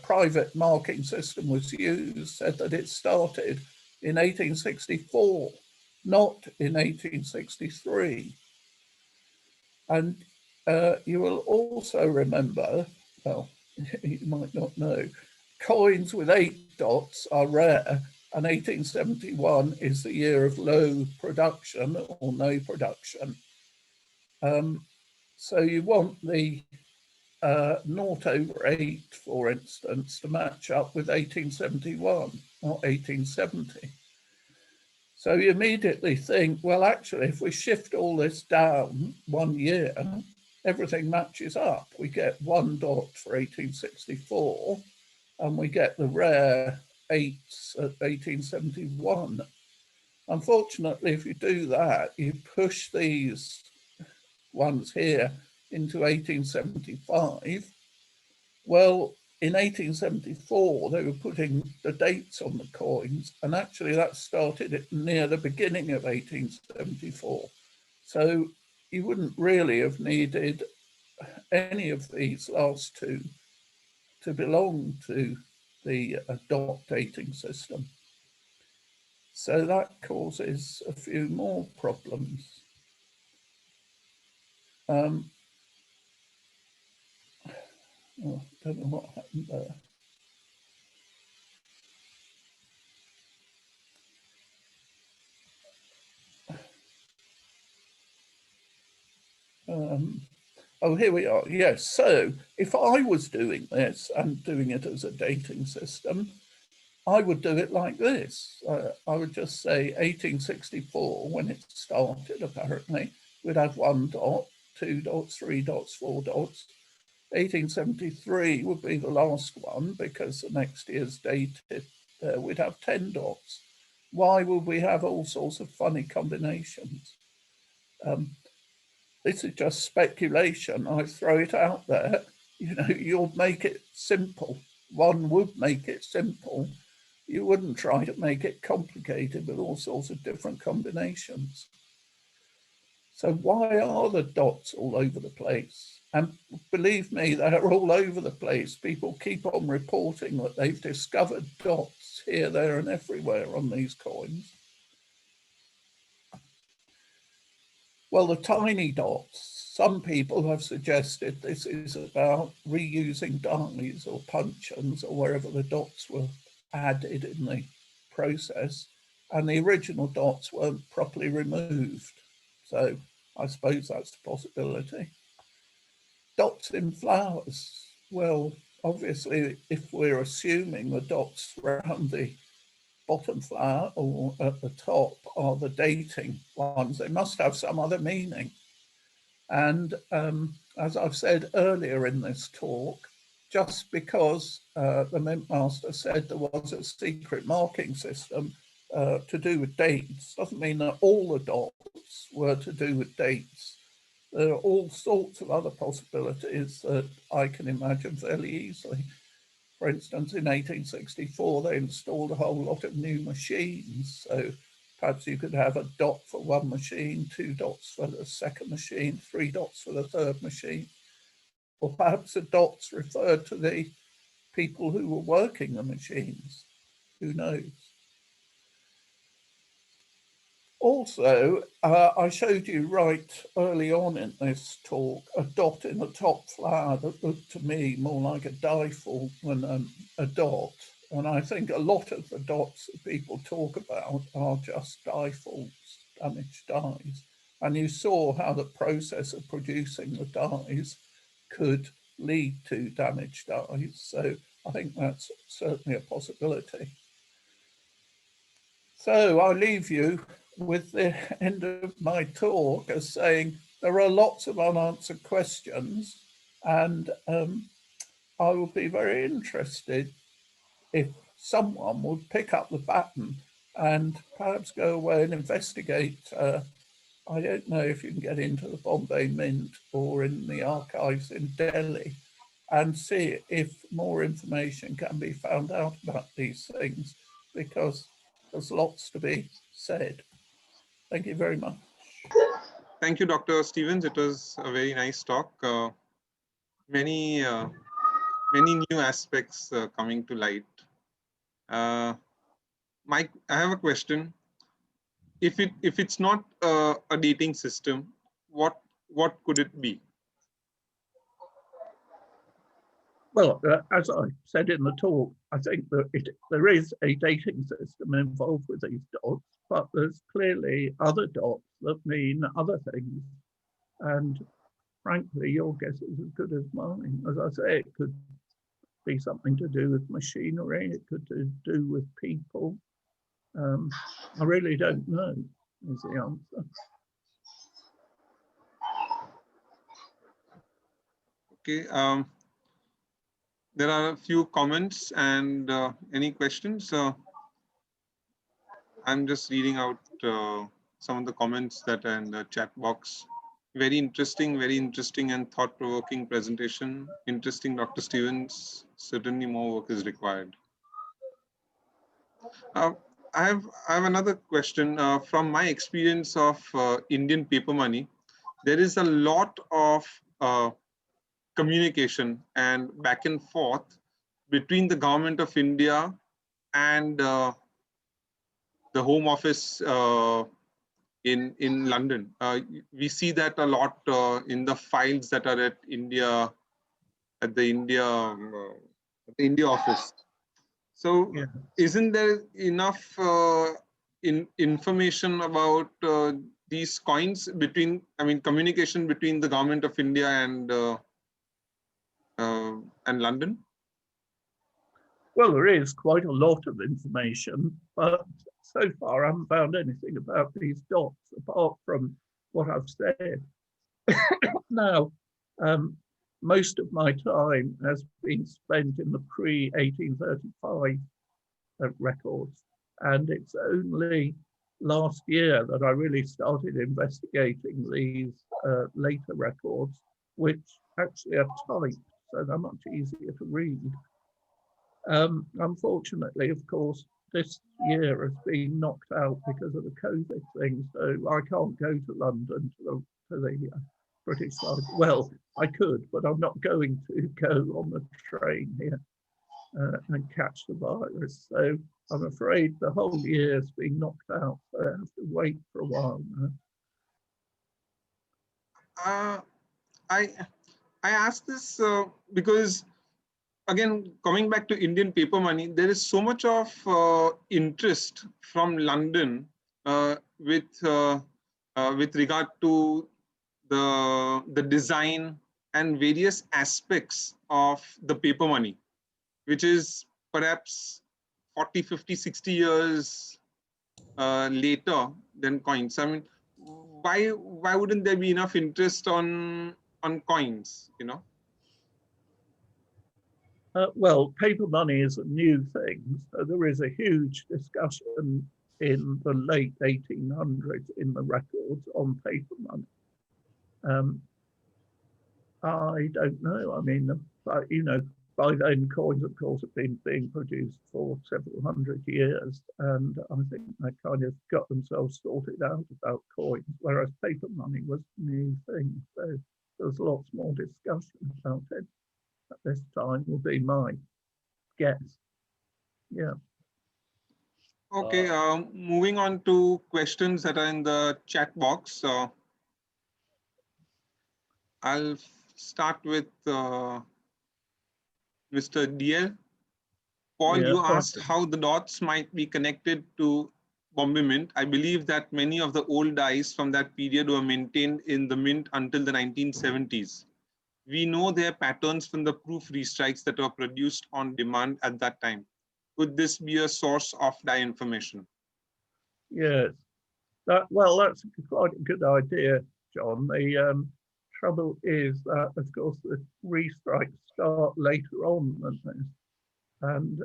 S3: private marking system was used, said that it started in 1864, not in 1863. And you will also remember, well, you might not know, coins with 8 dots are rare, and 1871 is the year of low production or no production. So you want the 0/8, for instance, to match up with 1871 or 1870. So you immediately think, well, actually, if we shift all this down 1 year, everything matches up. We get 1 dot for 1864, and we get the rare 8s at 1871. Unfortunately, if you do that, you push these ones here into 1875. Well, in 1874, they were putting the dates on the coins, and actually that started near the beginning of 1874. So you wouldn't really have needed any of these last 2 to belong to the dot dating system. So that causes a few more problems. Oh, I don't know what happened there. Oh, here we are. Yes. So if I was doing this and doing it as a dating system, I would do it like this. I would just say 1864, when it started, apparently, we'd have 1 dot, 2 dots, 3 dots, 4 dots. 1873 would be the last one because the next year's dated, we'd have 10 dots. Why would we have all sorts of funny combinations? This is just speculation. I throw it out there. You know, you'll make it simple. One would make it simple. You wouldn't try to make it complicated with all sorts of different combinations. So why are the dots all over the place? And believe me, they're all over the place. People keep on reporting that they've discovered dots here, there, and everywhere on these coins. Well, the tiny dots, some people have suggested this is about reusing dies or puncheons or wherever the dots were added in the process, and the original dots weren't properly removed. So I suppose that's a possibility. Dots in flowers. Well, obviously, if we're assuming the dots around the bottom flower or at the top are the dating ones, they must have some other meaning. And as I've said earlier in this talk, just because the Mint Master said there was a secret marking system to do with dates doesn't mean that all the dots were to do with dates. There are all sorts of other possibilities that I can imagine fairly easily. For instance, in 1864, they installed a whole lot of new machines. So perhaps you could have a dot for one machine, 2 dots for the second machine, 3 dots for the third machine. Or perhaps the dots referred to the people who were working the machines. Who knows? Also, I showed you right early on in this talk a dot in the top flower that looked to me more like a die fault than a dot. And I think a lot of the dots that people talk about are just die faults, damaged dies. And you saw how the process of producing the dies could lead to damaged dies. So I think that's certainly a possibility. So I leave you with the end of my talk as saying there are lots of unanswered questions, and I would be very interested if someone would pick up the baton and perhaps go away and investigate. I don't know if you can get into the Bombay Mint or in the archives in Delhi and see if more information can be found out about these things, because there's lots to be said. Thank you very much.
S1: Thank you, Dr. Stevens. It was a very nice talk. Many new aspects coming to light. Mike, I have a question. If it's not a dating system, what could it be?
S3: Well, as I said in the talk, I think that there is a dating system involved with these dots, but there's clearly other dots that mean other things. And frankly, your guess is as good as mine. As I say, it could be something to do with machinery, it could do with people. I really don't know, is the answer.
S1: Okay. There are a few comments and any questions? I'm just reading out some of the comments that are in the chat box. Very interesting and thought-provoking presentation. Interesting, Dr. Stevens. Certainly more work is required. I have another question. From my experience of Indian paper money, there is a lot of communication and back and forth between the government of India and the Home Office in London. We see that a lot in the files that are at the India office. So isn't there enough information about these coins between, communication between the government of India and London?
S3: Well, there is quite a lot of information, but so far I haven't found anything about these dots apart from what I've said. Now, most of my time has been spent in the pre-1835 records, and it's only last year that I really started investigating these later records, which actually are typed, so they're much easier to read. Unfortunately, of course, this year has been knocked out because of the COVID thing, so I can't go to London to the British side. Well, I could, but I'm not going to go on the train here and catch the virus. So I'm afraid the whole year's been knocked out, so I have to wait for a while now.
S1: I ask this because, again, coming back to Indian paper money, there is so much of interest from London with regard to the design and various aspects of the paper money, which is perhaps 40, 50, 60 years later than coins. I mean, why wouldn't there be enough interest on coins, you know?
S3: Well, paper money is a new thing. So there is a huge discussion in the late 1800s in the records on paper money. I don't know. I mean, you know, by then coins, of course, have been being produced for several hundred years. And I think they kind of got themselves sorted out about coins, whereas paper money was a new thing. So there's lots more discussion about it at this time, will be my guess. Yeah.
S1: Okay, moving on to questions that are in the chat box. I'll start with Mr. DL. Paul,
S3: Yeah,
S1: you asked how the dots might be connected to Bombay Mint. I believe that many of the old dies from that period were maintained in the mint until the 1970s. We know their patterns from the proof restrikes that were produced on demand at that time. Could this be a source of die information?
S3: Yes. Well, that's quite a good idea, John. The trouble is that, of course, the restrikes start later on than this. And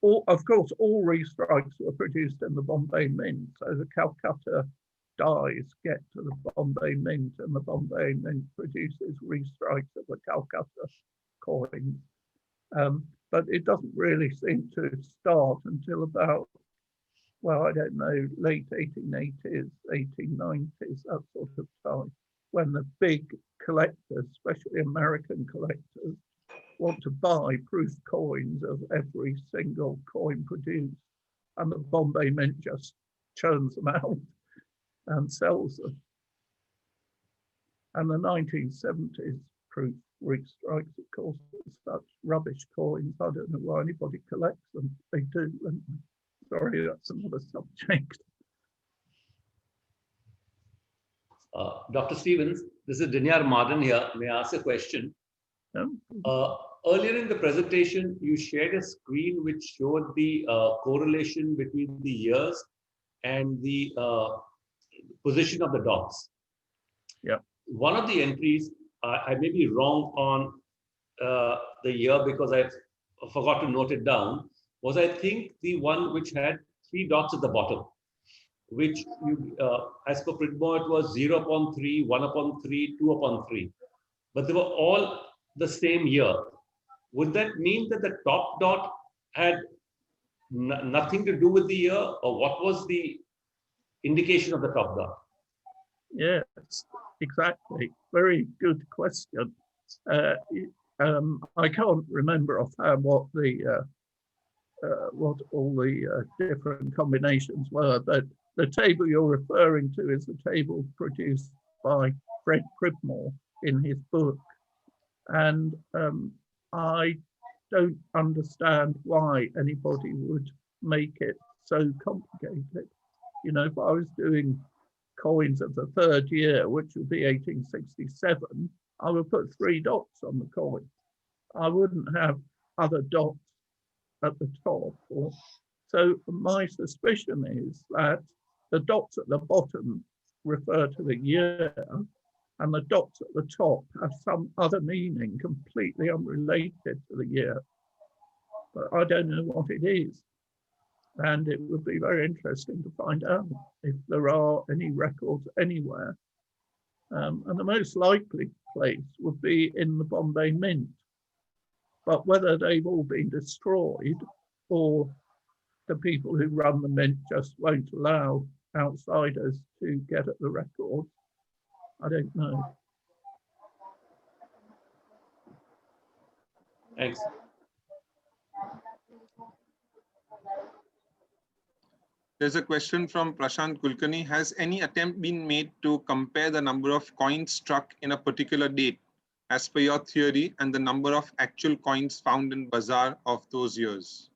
S3: of course, all restrikes were produced in the Bombay Mint. So the Calcutta dies get to the Bombay Mint, and the Bombay Mint produces restrikes of the Calcutta coins. But it doesn't really seem to start until about, well, I don't know, late 1880s, 1890s, that sort of time, when the big collectors, especially American collectors, want to buy proof coins of every single coin produced, and the Bombay Mint just churns them out and sells them. And the 1970s proof restrikes, of course, such rubbish coins. I don't know why anybody collects them. They do. Sorry, that's another subject.
S4: Dr. Stevens, this is Dinyar Marden here. May I ask a question? Earlier in the presentation, you shared a screen which showed the correlation between the years and the position of the dots.
S3: Yeah.
S4: One of the entries, I may be wrong on the year because I forgot to note it down, was I think the one which had 3 dots at the bottom, which you, as per Pridmore, it was 0 upon 3, 1 upon 3, 2 upon 3. But they were all the same year. Would that mean that the top dot had nothing to do with the year, or what was the indication of the top dot?
S3: Yes, exactly. Very good question. I can't remember offhand what all the different combinations were, but the table you're referring to is the table produced by Fred Pridmore in his book. And I don't understand why anybody would make it so complicated. You know, if I was doing coins of the third year, which would be 1867, I would put 3 dots on the coin. I wouldn't have other dots at the top. So my suspicion is that the dots at the bottom refer to the year, and the dots at the top have some other meaning completely unrelated to the year. But I don't know what it is. And it would be very interesting to find out if there are any records anywhere. And the most likely place would be in the Bombay Mint. But whether they've all been destroyed or the people who run the mint just won't allow outsiders to get at the records, I don't know.
S4: Thanks.
S1: There's a question from Prashant Kulkarni. Has any attempt been made to compare the number of coins struck in a particular date as per your theory and the number of actual coins found in bazaar of those years?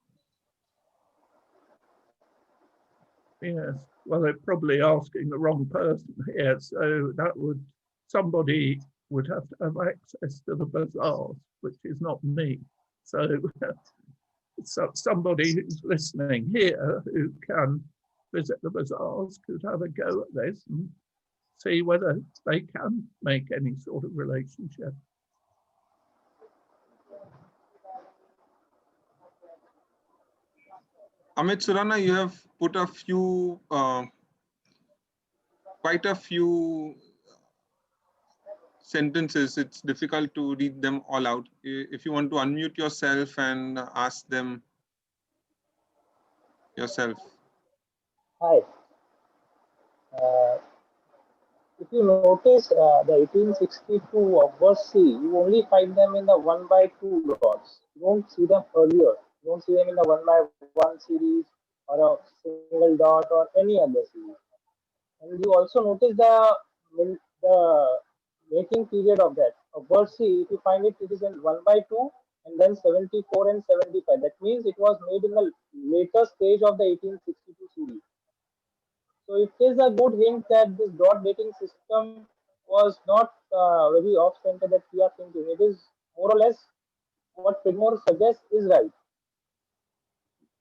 S3: Yes, well, they're probably asking the wrong person here. So that would, somebody would have to have access to the bazaars, which is not me. So, somebody who's listening here who can visit the bazaars could have a go at this and see whether they can make any sort of relationship.
S1: Amit Surana, you have put a few, quite a few sentences. It's difficult to read them all out. If you want to unmute yourself and ask them yourself.
S5: Hi. If you notice the 1862 of verse C, you only find them in the 1/2 dots. You don't see them earlier. You don't see them in the 1/1 series or a single dot or any other series. And you also notice the making period of that. Of verse C, if you find it, it is in 1/2 and then 74 and 75. That means it was made in the later stage of the 1862 series. So it is a good hint that this dot dating system was not very off-center that we are thinking. It is more or less what Figmore suggests is right.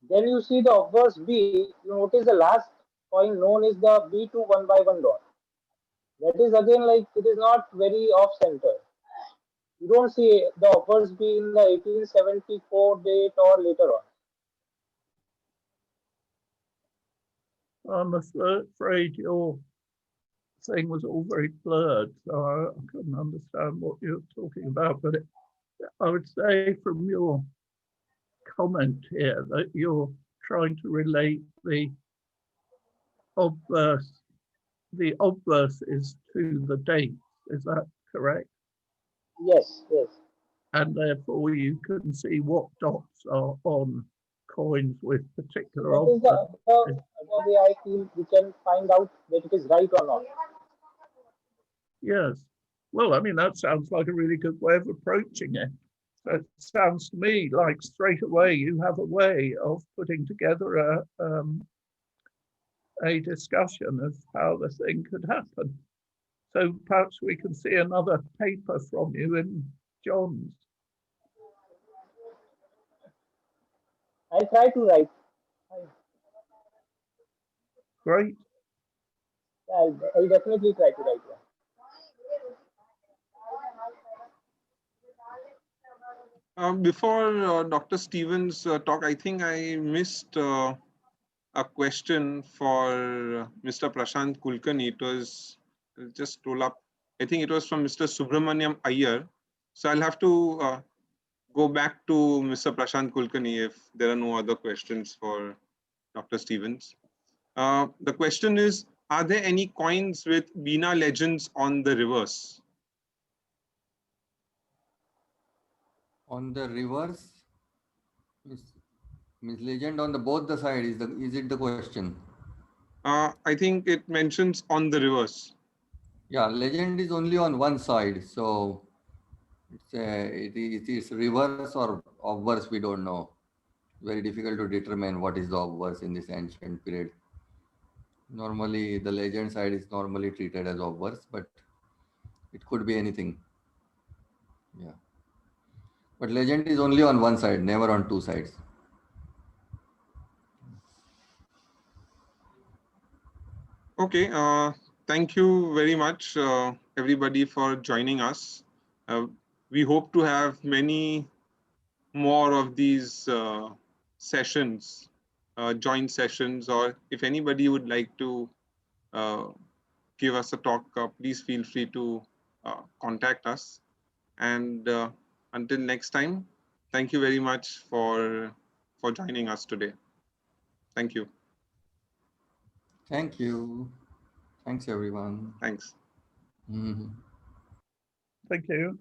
S5: Then you see the obverse B, you notice the last coin known is the B2 1/1 dot. That is again like it is not very off-center. You don't see the obverse B in the 1874 date or later on.
S3: I'm afraid your thing was all very blurred, so I couldn't understand what you're talking about. But I would say from your comment here that you're trying to relate the obverse is to the date. Is that correct?
S5: Yes, yes.
S3: And therefore you can see what dots are on coins with particular
S5: That is the other way I feel we can find out that it is right or not.
S3: Yes. Well, I mean, that sounds like a really good way of approaching it. It sounds to me like straight away you have a way of putting together a discussion of how the thing could happen. So perhaps we can see another paper from you in John's.
S5: I'll try to write.
S3: Great.
S5: I'll definitely try to write one.
S1: Before Dr. Stevens' talk, I think I missed a question for Mr. Prashant Kulkarni. It was just scroll up. I think it was from Mr. Subramaniam Iyer. So I'll have to go back to Mr. Prashant Kulkarni if there are no other questions for Dr. Stevens. The question is, are there any coins with Bina legends on the reverse?
S2: On the reverse, means legend on the both the side is it the question?
S1: I think it mentions on the reverse.
S2: Yeah, legend is only on one side, so it is reverse or obverse. We don't know. Very difficult to determine what is the obverse in this ancient period. Normally, the legend side is normally treated as obverse, but it could be anything. Yeah. But legend is only on one side, never on two sides.
S1: Okay, thank you very much, everybody, for joining us. We hope to have many more of these sessions, joint sessions, or if anybody would like to give us a talk, please feel free to contact us. And until next time, thank you very much for joining us today. Thank you.
S2: Thank you. Thanks, everyone.
S1: Thanks.
S2: Mhm.
S3: Thank you.